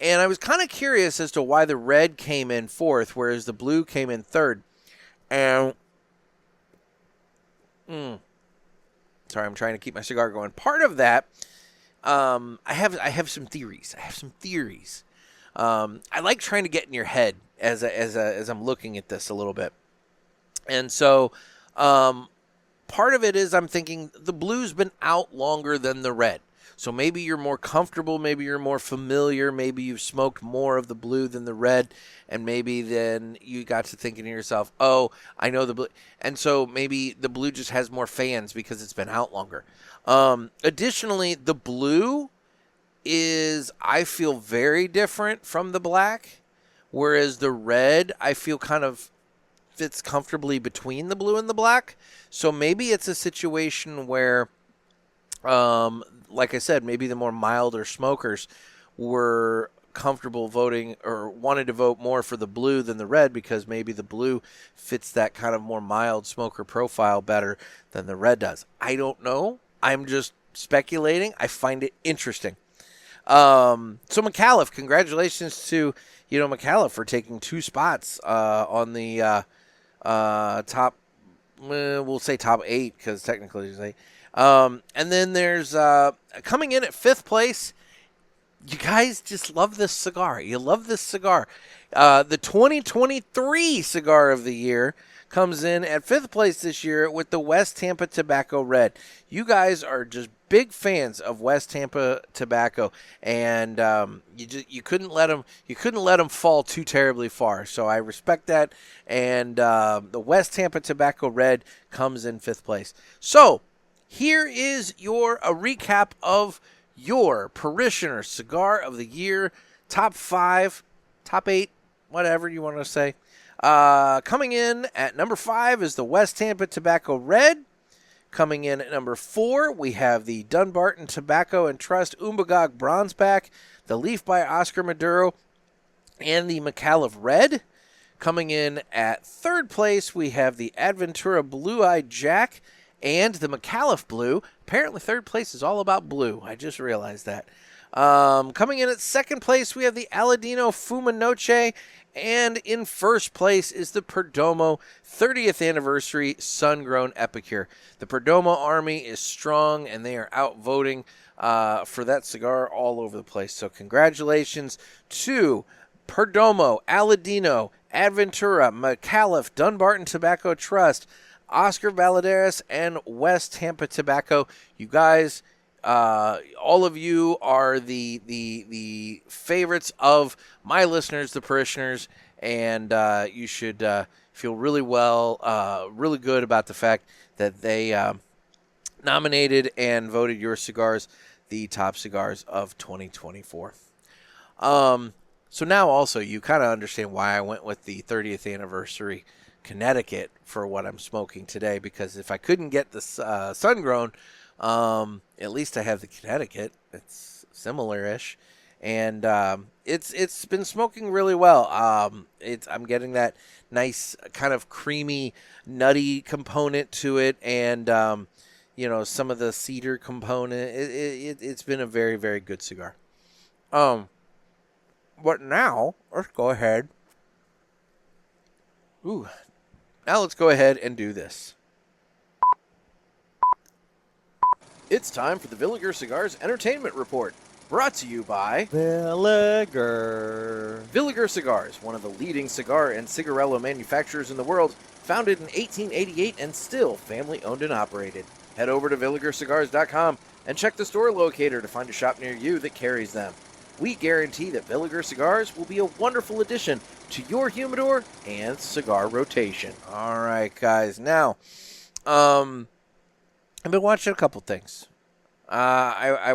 S2: And I was kind of curious as to why the red came in fourth, whereas the blue came in third. And sorry, I'm trying to keep my cigar going. Part of that, I have some theories. I like trying to get in your head as I'm looking at this a little bit. And so part of it is I'm thinking the blue's been out longer than the red. So maybe you're more comfortable, maybe you're more familiar, maybe you've smoked more of the blue than the red, and maybe then you got to thinking to yourself, oh, I know the blue. And so maybe the blue just has more fans because it's been out longer. Additionally, the blue is, I feel, very different from the black, whereas the red, I feel kind of fits comfortably between the blue and the black. So maybe it's a situation where, like I said, maybe the more milder smokers were comfortable voting or wanted to vote more for the blue than the red because maybe the blue fits that kind of more mild smoker profile better than the red does. I don't know. I'm just speculating. I find it interesting. So McAuliffe, congratulations to, McAuliffe for taking 2 spots on the top, we'll say top 8 because technically it's 8. And then there's coming in at 5th place. You guys just love this cigar. You love this cigar. The 2023 Cigar of the Year comes in at 5th place this year with the West Tampa Tobacco Red. You guys are just big fans of West Tampa Tobacco, and you couldn't let them fall too terribly far. So I respect that. And the West Tampa Tobacco Red comes in 5th place. So here is a recap of your Parishioners Cigar of the Year, top 5, top 8, whatever you want to say. Coming in at number 5 is the West Tampa Tobacco Red. Coming in at number 4, we have the Dunbarton Tobacco and Trust Umbagog Bronzeback, the Leaf by Oscar Maduro, and the McAuliffe Red. Coming in at 3rd place, we have the Adventura Blue-Eyed Jack and the McAuliffe Blue. Apparently 3rd place is all about blue. I just realized that. Coming in at 2nd place, we have the Aladino Fumanoche. And in 1st place is the Perdomo 30th Anniversary Sun-Grown Epicure. The Perdomo Army is strong, and they are out voting for that cigar all over the place. So congratulations to Perdomo, Aladino, Adventura, McAuliffe, Dunbarton Tobacco Trust, Oscar Valadares, and West Tampa Tobacco. You guys, all of you are the favorites of my listeners, the parishioners, and you should feel really good about the fact that they nominated and voted your cigars the top cigars of 2024. So now also you kind of understand why I went with the 30th anniversary Connecticut for what I'm smoking today, because if I couldn't get the sun-grown, at least I have the Connecticut. It's similar-ish. and it's been smoking really well. I'm getting that nice kind of creamy, nutty component to it, and some of the cedar component. It's been a very, very good cigar. But now let's go ahead. Now let's go ahead and do this. It's time for the Villiger Cigars Entertainment Report, brought to you by
S4: Villiger.
S2: Villiger Cigars, one of the leading cigar and cigarello manufacturers in the world, founded in 1888 and still family-owned and operated. Head over to VilligerCigars.com and check the store locator to find a shop near you that carries them. We guarantee that Villiger Cigars will be a wonderful addition to your humidor and cigar rotation. All right, guys. Now, I've been watching a couple things. I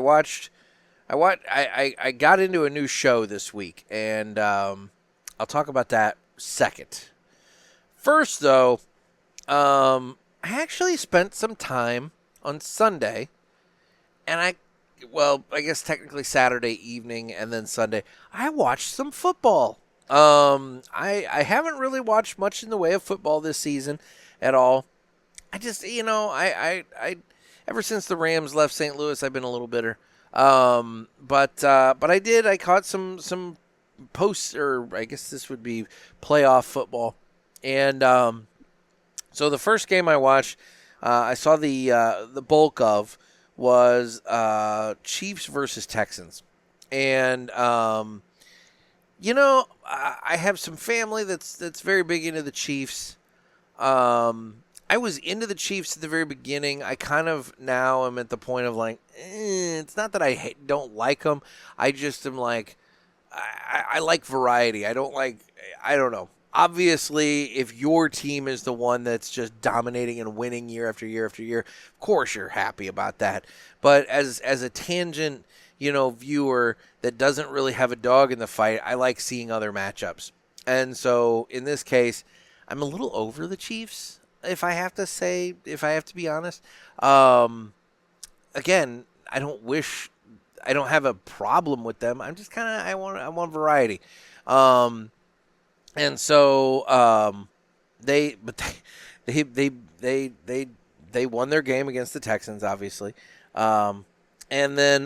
S2: got into a new show this week, and I'll talk about that second. First, though, I actually spent some time on Sunday, and I guess technically Saturday evening and then Sunday, I watched some football. I haven't really watched much in the way of football this season at all. I just, I ever since the Rams left St. Louis, I've been a little bitter. But I caught some posts, or I guess this would be playoff football. And, so the first game I watched, I saw the bulk of was, Chiefs versus Texans. And, I have some family that's very big into the Chiefs. I was into the Chiefs at the very beginning. I kind of now am at the point of like, it's not that I don't like them. I just am like, I like variety. I don't know. Obviously, if your team is the one that's just dominating and winning year after year after year, of course you're happy about that. But as a tangent, viewer that doesn't really have a dog in the fight, I like seeing other matchups. And so in this case, I'm a little over the Chiefs. If I have to be honest, again, I don't have a problem with them. I'm just I want variety. And so, they won their game against the Texans, obviously. And then,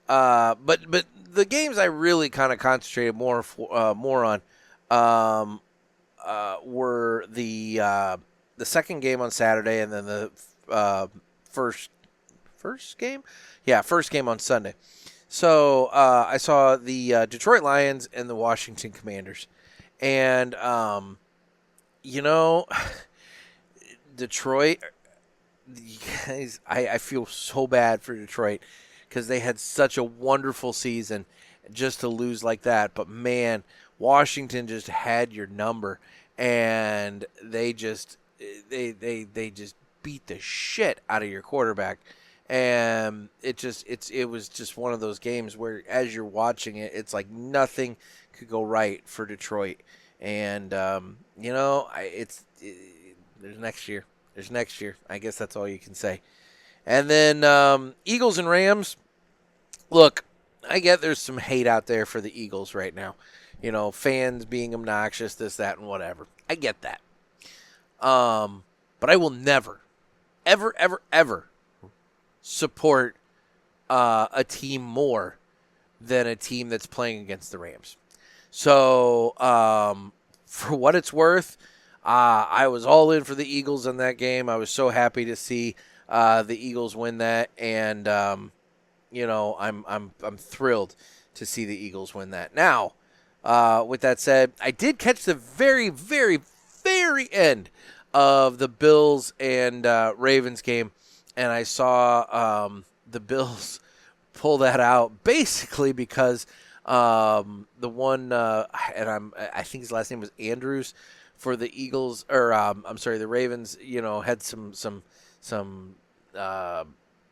S2: but the games I really kind of concentrated more on, were the second game on Saturday, and then the first game? Yeah, first game on Sunday. So I saw the Detroit Lions and the Washington Commanders. And, Detroit, guys, I feel so bad for Detroit because they had such a wonderful season just to lose like that. But, man, Washington just had your number, and they just beat the shit out of your quarterback. And it was just one of those games where, as you're watching it, it's like nothing could go right for Detroit. And there's next year. There's next year. I guess that's all you can say. And then Eagles and Rams. Look, I get there's some hate out there for the Eagles right now. Fans being obnoxious, this, that, and whatever. I get that. But I will never, ever, ever, ever support a team more than a team that's playing against the Rams. So, for what it's worth, I was all in for the Eagles in that game. I was so happy to see the Eagles win that, and I'm thrilled to see the Eagles win that. Now, with that said, I did catch the very, very, very end of the Bills and Ravens game, and I saw the Bills pull that out basically because the one I think his last name was Andrews for the Eagles, or the Ravens. Had some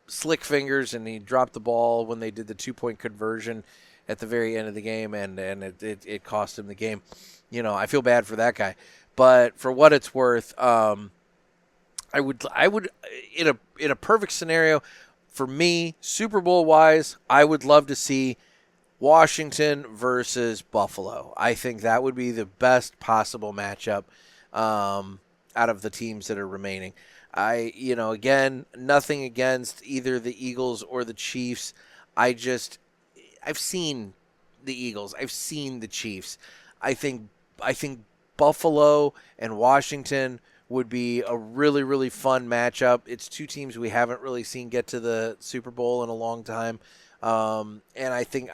S2: slick fingers, and he dropped the ball when they did the 2-point conversion at the very end of the game, and it cost him the game. I feel bad for that guy, but for what it's worth, I would in a perfect scenario for me, Super Bowl wise, I would love to see Washington versus Buffalo. I think that would be the best possible matchup out of the teams that are remaining. Again, nothing against either the Eagles or the Chiefs. I've seen the Eagles. I've seen the Chiefs. I think Buffalo and Washington would be a really, really fun matchup. It's two teams we haven't really seen get to the Super Bowl in a long time. And I think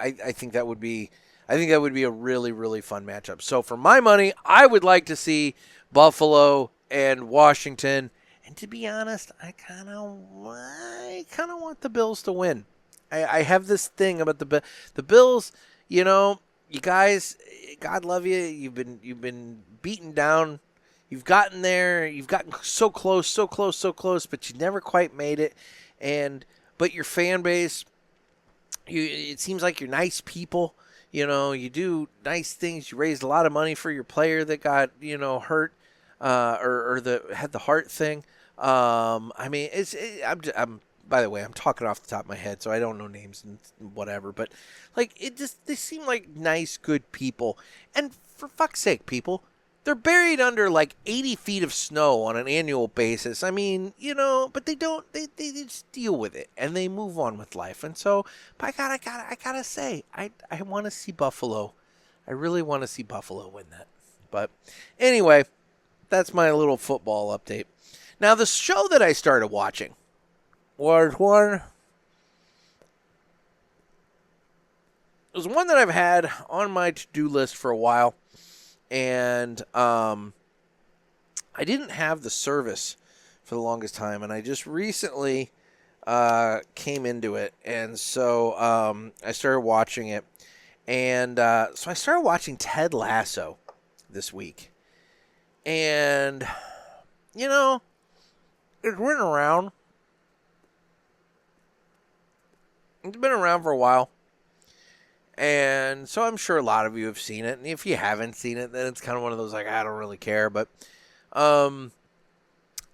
S2: that would be a really, really fun matchup. So for my money, I would like to see Buffalo and Washington. And to be honest, I kind of want the Bills to win. I have this thing about the Bills. You guys, God love you. You've been beaten down. You've gotten there. You've gotten so close, but you never quite made it. But your fan base, it seems like you're nice people. You do nice things. You raised a lot of money for your player that got hurt, or had the heart thing. I'm by the way, I'm talking off the top of my head, so I don't know names and whatever. But they seem like nice, good people. And for fuck's sake, people, they're buried under 80 feet of snow on an annual basis. I mean, but they don't. They just deal with it and they move on with life. And so, but I gotta say, I want to see Buffalo. I really want to see Buffalo win that. But anyway, that's my little football update. Now, the show that I started watching was one that I've had on my to-do list for a while, and I didn't have the service for the longest time, and I just recently came into it, and so I started watching it, and so I started watching Ted Lasso this week, and it's been around. It's been around for a while. And so I'm sure a lot of you have seen it. And if you haven't seen it, then it's kind of one of those, I don't really care. But I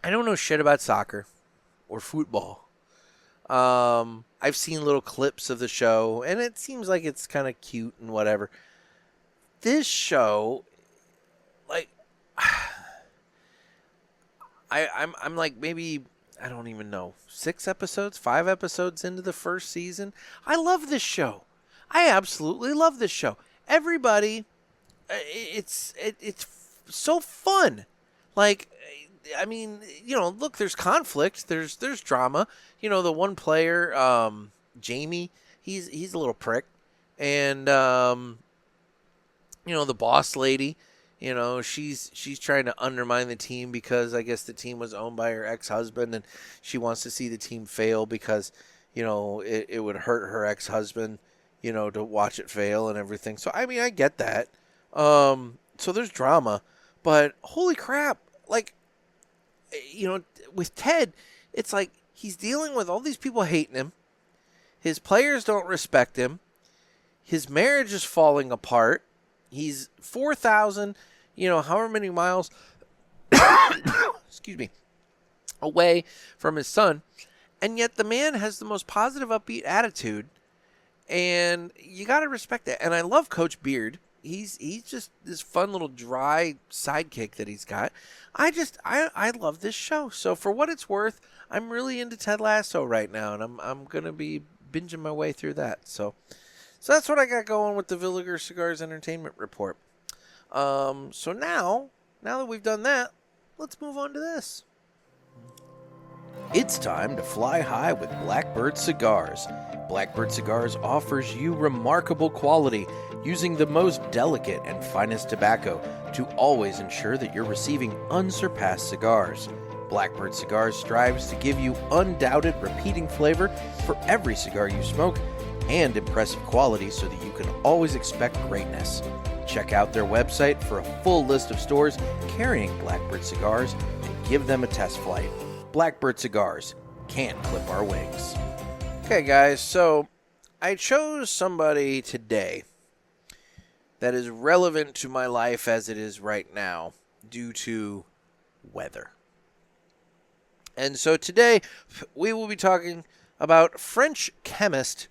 S2: don't know shit about soccer or football. I've seen little clips of the show, and it seems like it's kind of cute and whatever. This show, I'm maybe, I don't even know, 5 episodes into the first season. I love this show. I absolutely love this show. Everybody, it's so fun. Look, there's conflict, there's drama. The one player, Jamie, he's a little prick, and the boss lady, she's trying to undermine the team because I guess the team was owned by her ex-husband, and she wants to see the team fail because, it would hurt her ex-husband, to watch it fail and everything. So, I get that. So there's drama, but holy crap. With Ted, it's he's dealing with all these people hating him. His players don't respect him. His marriage is falling apart. He's 4,000, however many miles, excuse me, away from his son. And yet the man has the most positive, upbeat attitude. And you got to respect that. And I love Coach Beard. He's just this fun little dry sidekick that he's got. I love this show. So for what it's worth, I'm really into Ted Lasso right now. And I'm going to be binging my way through that. So that's what I got going with the Villiger Cigars Entertainment Report. So now that we've done that, let's move on to this. It's time to fly high with Blackbird Cigars. Blackbird Cigars offers you remarkable quality using the most delicate and finest tobacco to always ensure that you're receiving unsurpassed cigars. Blackbird Cigars strives to give you undoubted repeating flavor for every cigar you smoke and impressive quality so that you can always expect greatness. Check out their website for a full list of stores carrying Blackbird Cigars and give them a test flight. Blackbird Cigars, can't clip our wings. Okay, guys, so I chose somebody today that is relevant to my life as it is right now due to weather. And so today we will be talking about French chemist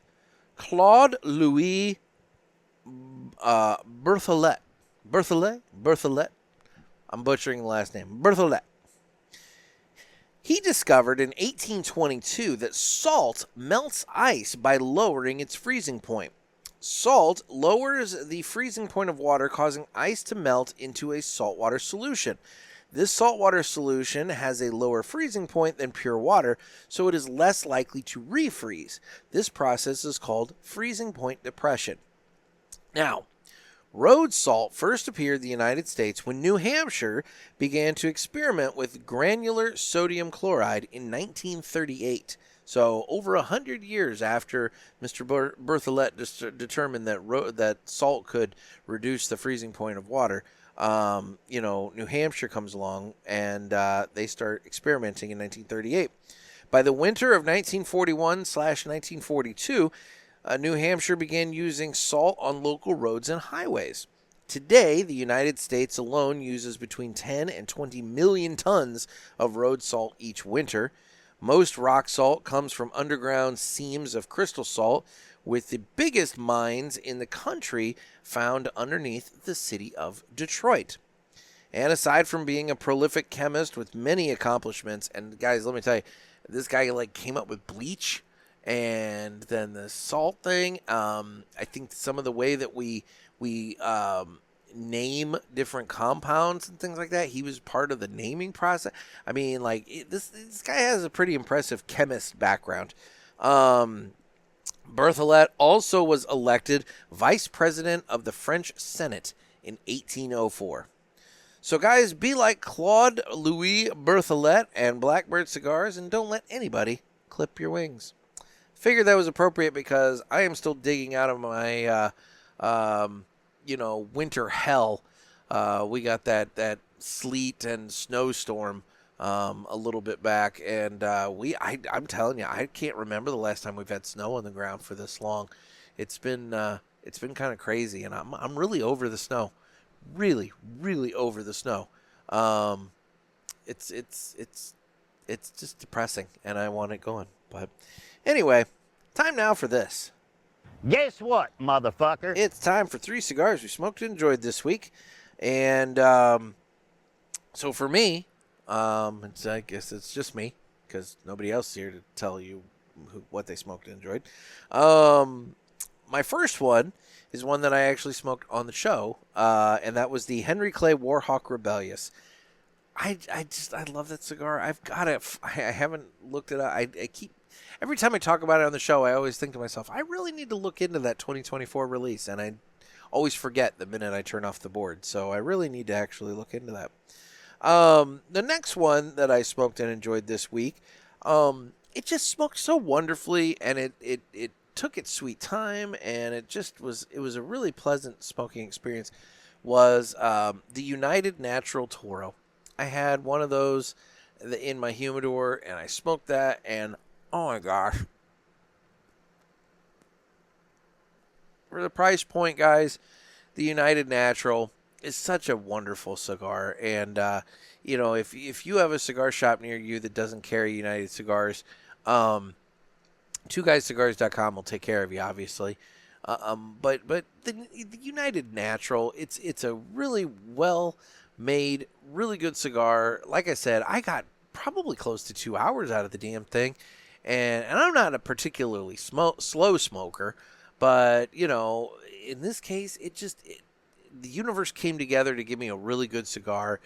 S2: Claude Louis Berthollet. Berthollet. I'm butchering the last name. Berthollet. He discovered in 1822 that salt melts ice by lowering its freezing point. Salt lowers the freezing point of water, causing ice to melt into a saltwater solution. This saltwater solution has a lower freezing point than pure water, so it is less likely to refreeze. This process is called freezing point depression. Now, road salt first appeared in the United States when New Hampshire began to experiment with granular sodium chloride in 1938. So over 100 years after Mr. Berthollet determined that salt could reduce the freezing point of water, New Hampshire comes along and they start experimenting in 1938. By the winter of 1941/1942, New Hampshire began using salt on local roads and highways. Today, the United States alone uses between 10 and 20 million tons of road salt each winter. Most rock salt comes from underground seams of crystal salt, with the biggest mines in the country found underneath the city of Detroit. And aside from being a prolific chemist with many accomplishments, and guys, let me tell you, this guy came up with bleach and then the salt thing. I think some of the way that we name different compounds and things like that, he was part of the naming process. I mean, this guy has a pretty impressive chemist background. Berthollet also was elected vice president of the French Senate in 1804. So guys, be like Claude Louis Berthollet and Blackbird Cigars, and don't let anybody clip your wings. Figured that was appropriate because I am still digging out of my winter hell. We got that sleet and snowstorm a little bit back, and I'm telling you, I can't remember the last time we've had snow on the ground for this long. It's been kind of crazy, and I'm really over the snow, really over the snow. It's just depressing, and I want it going. But anyway, time now for this.
S6: Guess what, motherfucker?
S2: It's time for 3 cigars we smoked and enjoyed this week. And so for me, I guess it's just me, because nobody else is here to tell you what they smoked and enjoyed. My first one is one that I actually smoked on the show, and that was the Henry Clay Warhawk Rebellious. I love that cigar. I've got it. I haven't looked it up. I keep... Every time I talk about it on the show, I always think to myself, I really need to look into that 2024 release, and I always forget the minute I turn off the board, so I really need to actually look into that. The next one that I smoked and enjoyed this week, it just smoked so wonderfully, and it took its sweet time, and it was a really pleasant smoking experience, was the United Natural Toro. I had one of those in my humidor, and I smoked that, and oh my gosh. For the price point, guys, the United Natural is such a wonderful cigar. And, if you have a cigar shop near you that doesn't carry United Cigars, 2guyscigars.com will take care of you, obviously. But the United Natural, it's a really well-made, really good cigar. Like I said, I got probably close to 2 hours out of the damn thing. And I'm not a particularly slow smoker, but, in this case, the universe came together to give me a really good cigar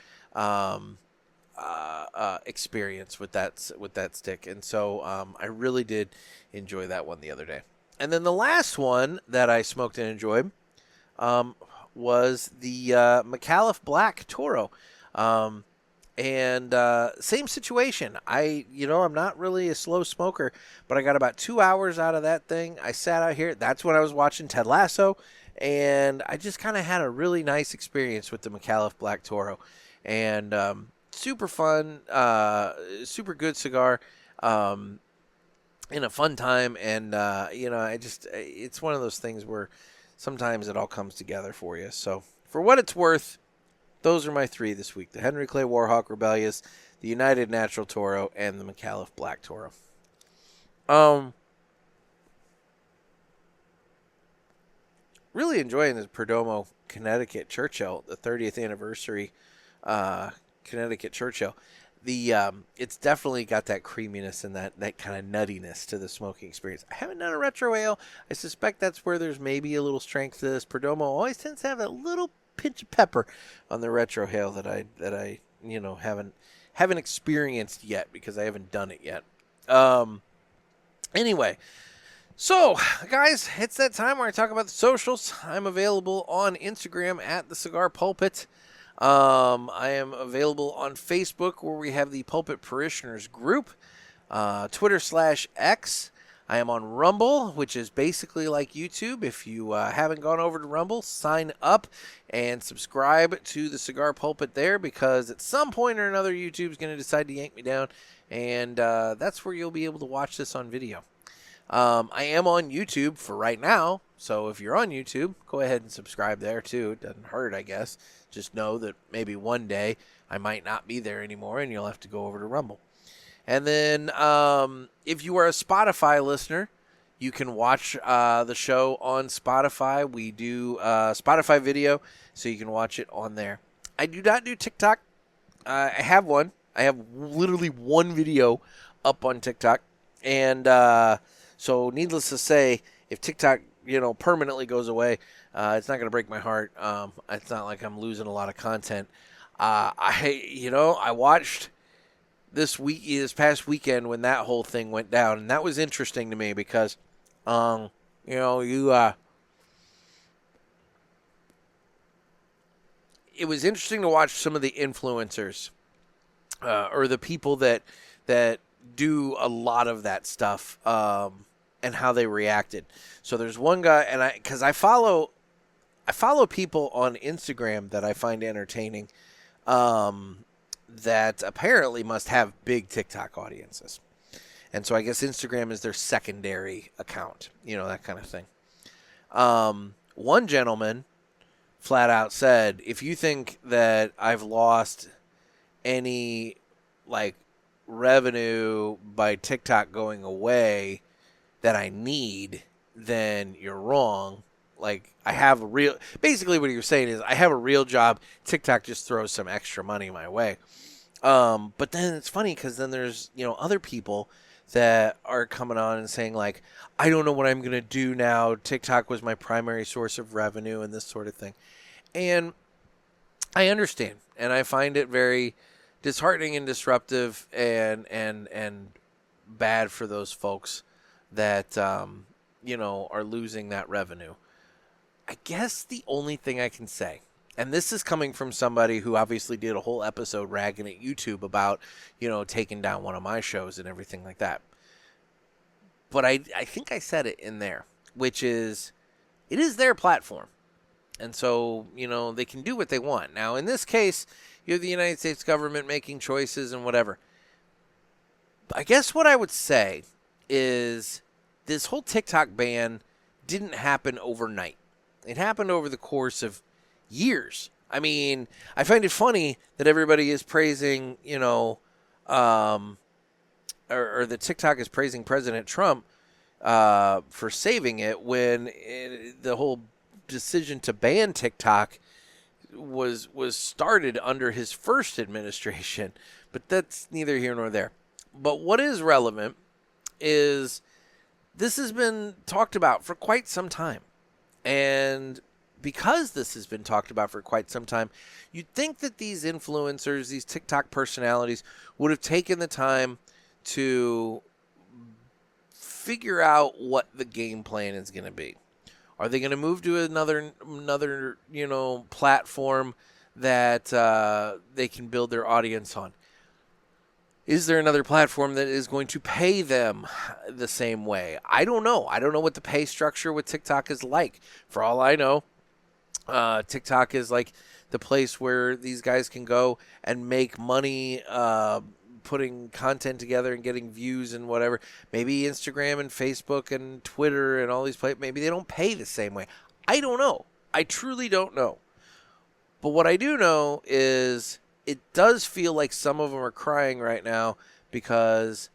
S2: experience with that stick. And so I really did enjoy that one the other day. And then the last one that I smoked and enjoyed was the McAuliffe Black Toro. And same situation. I'm not really a slow smoker, but I got about 2 hours out of that thing. I sat out here. That's when I was watching Ted Lasso, and I just kind of had a really nice experience with the McAuliffe Black Toro. And super fun, super good cigar, in a fun time. And, it's one of those things where sometimes it all comes together for you. So for what it's worth, those are my 3 this week: the Henry Clay Warhawk Rebellious, the United Natural Toro, and the McAuliffe Black Toro. really enjoying this Perdomo Connecticut Churchill, the 30th anniversary Connecticut Churchill. It's definitely got that creaminess and that kind of nuttiness to the smoking experience. I haven't done a retro ale. I suspect that's where there's maybe a little strength to this. Perdomo always tends to have that little pinch of pepper on the retro ale that I haven't experienced yet because I haven't done it yet. Anyway, so guys, it's that time where I talk about the socials. I'm available on Instagram at the Cigar Pulpit. I am available on Facebook where we have the Pulpit Parishioners group, Twitter/X. I am on Rumble, which is basically like YouTube. If you haven't gone over to Rumble, sign up and subscribe to the Cigar Pulpit there, because at some point or another, YouTube's going to decide to yank me down, and that's where you'll be able to watch this on video. I am on YouTube for right now, so if you're on YouTube, go ahead and subscribe there too. It doesn't hurt, I guess. Just know that maybe one day I might not be there anymore, and you'll have to go over to Rumble. And then if you are a Spotify listener, you can watch the show on Spotify. We do Spotify video, so you can watch it on there. I do not do TikTok. I have one. I have literally one video up on TikTok. And so needless to say, if TikTok permanently goes away, it's not going to break my heart. It's not like I'm losing a lot of content. I watched this past weekend when that whole thing went down, and that was interesting to me because, it was interesting to watch some of the influencers, or the people that do a lot of that stuff, and how they reacted. So there's one guy, and I follow people on Instagram that I find entertaining, that apparently must have big TikTok audiences. And so I guess Instagram is their secondary account, that kind of thing. One gentleman flat out said, if you think that I've lost any revenue by TikTok going away that I need, then you're wrong. I have basically what he was saying is I have a real job. TikTok just throws some extra money my way. But then it's funny because then there's, other people that are coming on and saying I don't know what I'm going to do now. TikTok was my primary source of revenue and this sort of thing. And I understand. And I find it very disheartening and disruptive and bad for those folks that, are losing that revenue. I guess the only thing I can say, and this is coming from somebody who obviously did a whole episode ragging at YouTube about, taking down one of my shows and everything like that. But I think I said it in there, which is, it is their platform. And so, they can do what they want. Now, in this case, you're the United States government making choices and whatever. I guess what I would say is this whole TikTok ban didn't happen overnight. It happened over the course of years. I mean, I find it funny that everybody is praising, or that TikTok is praising President Trump for saving it when the whole decision to ban TikTok was started under his first administration. But that's neither here nor there. But what is relevant is this has been talked about for quite some time. And because this has been talked about for quite some time, you'd think that these influencers, these TikTok personalities, would have taken the time to figure out what the game plan is going to be. Are they going to move to another platform that they can build their audience on? Is there another platform that is going to pay them the same way? I don't know. I don't know what the pay structure with TikTok is like. For all I know, TikTok is like the place where these guys can go and make money putting content together and getting views and whatever. Maybe Instagram and Facebook and Twitter and all these places, maybe they don't pay the same way. I don't know. I truly don't know. But what I do know is it does feel like some of them are crying right now because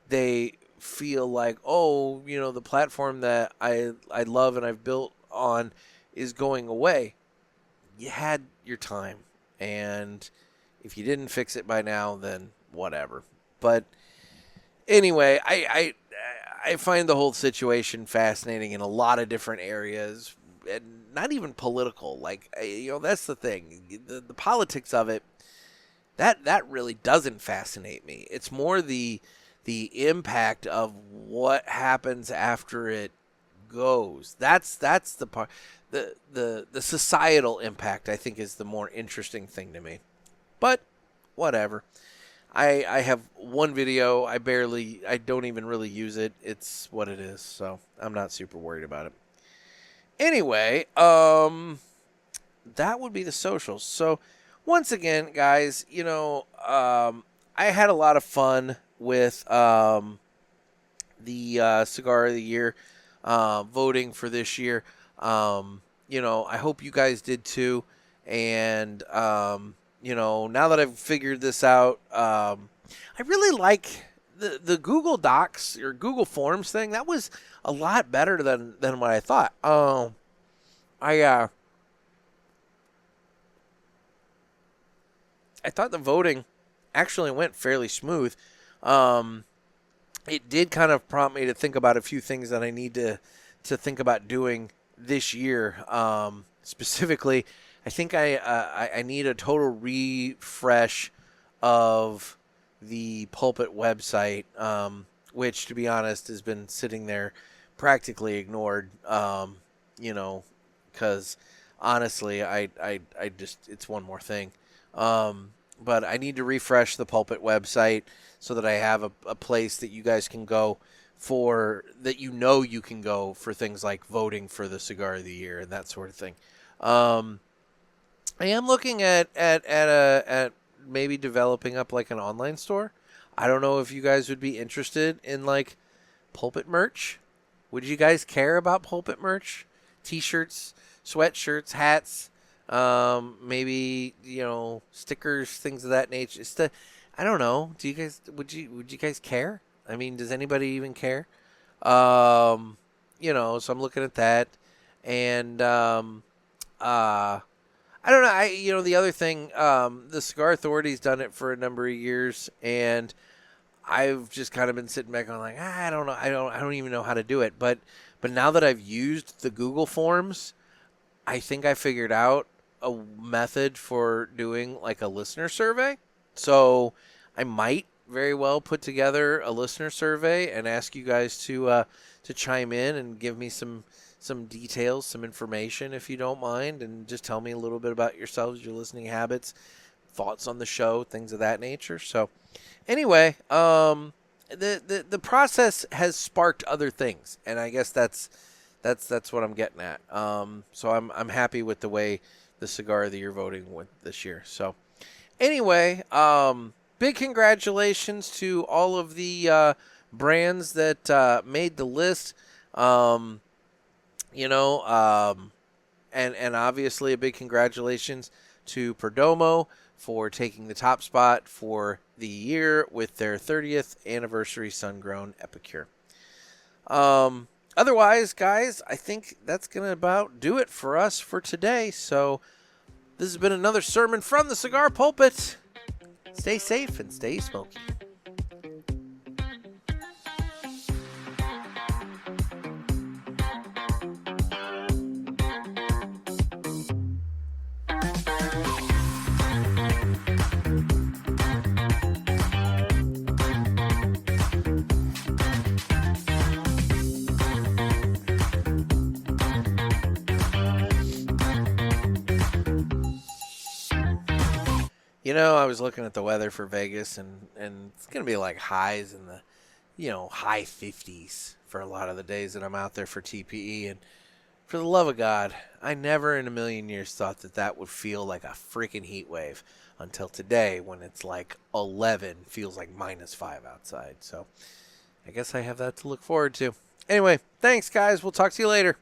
S2: they feel like, the platform that I love and I've built on is going away. You had your time, and if you didn't fix it by now, then whatever. But anyway, I find the whole situation fascinating in a lot of different areas, and not even political. Like, that's the thing. The politics of it, that really doesn't fascinate me. It's more the impact of what happens after it goes. That's the part. The societal impact, I think, is the more interesting thing to me. But whatever. I have one video. I don't even really use it. It's what it is, so I'm not super worried about it. Anyway, that would be the socials. So once again, guys, I had a lot of fun with the Cigar of the Year voting for this year. I hope you guys did too. And now that I've figured this out, I really like the Google Docs or Google Forms thing. That was a lot better than what I thought. I thought the voting actually went fairly smooth. It did kind of prompt me to think about a few things that I need to think about doing this year. Specifically, I think I need a total refresh of the Pulpit website, which, to be honest, has been sitting there practically ignored, because honestly, I just, it's one more thing. But I need to refresh the Pulpit website so that I have a place that you guys can go for, that you can go for things like voting for the Cigar of the Year and that sort of thing. I am looking at maybe developing up like an online store. I don't know if you guys would be interested in like Pulpit merch. Would you guys care about Pulpit merch? T-shirts, sweatshirts, hats, maybe, stickers, things of that nature. I don't know. Would you guys care? I mean, does anybody even care? So I'm looking at that, and I don't know. The other thing, the Cigar Authority's done it for a number of years, and I've just kind of been sitting back going like, I don't know. I don't even know how to do it. But now that I've used the Google Forms, I think I figured out a method for doing like a listener survey. So I might very well put together a listener survey and ask you guys to chime in and give me some details, some information, if you don't mind, and just tell me a little bit about yourselves, your listening habits, thoughts on the show, things of that nature. So anyway, the process has sparked other things, and I guess that's what I'm getting at. So I'm happy with the way the Cigar of the Year voting went this year. So anyway, big congratulations to all of the brands that made the list. And obviously a big congratulations to Perdomo for taking the top spot for the year with their 30th anniversary sun-grown Epicure. Otherwise, guys, I think that's going to about do it for us for today. So this has been another sermon from the Cigar Pulpit. Stay safe and stay smoky. I was looking at the weather for Vegas, and it's going to be like highs in the, high 50s for a lot of the days that I'm out there for TPE. And for the love of God, I never in a million years thought that would feel like a freaking heat wave until today, when it's like 11, feels like -5 outside. So I guess I have that to look forward to. Anyway, thanks, guys. We'll talk to you later.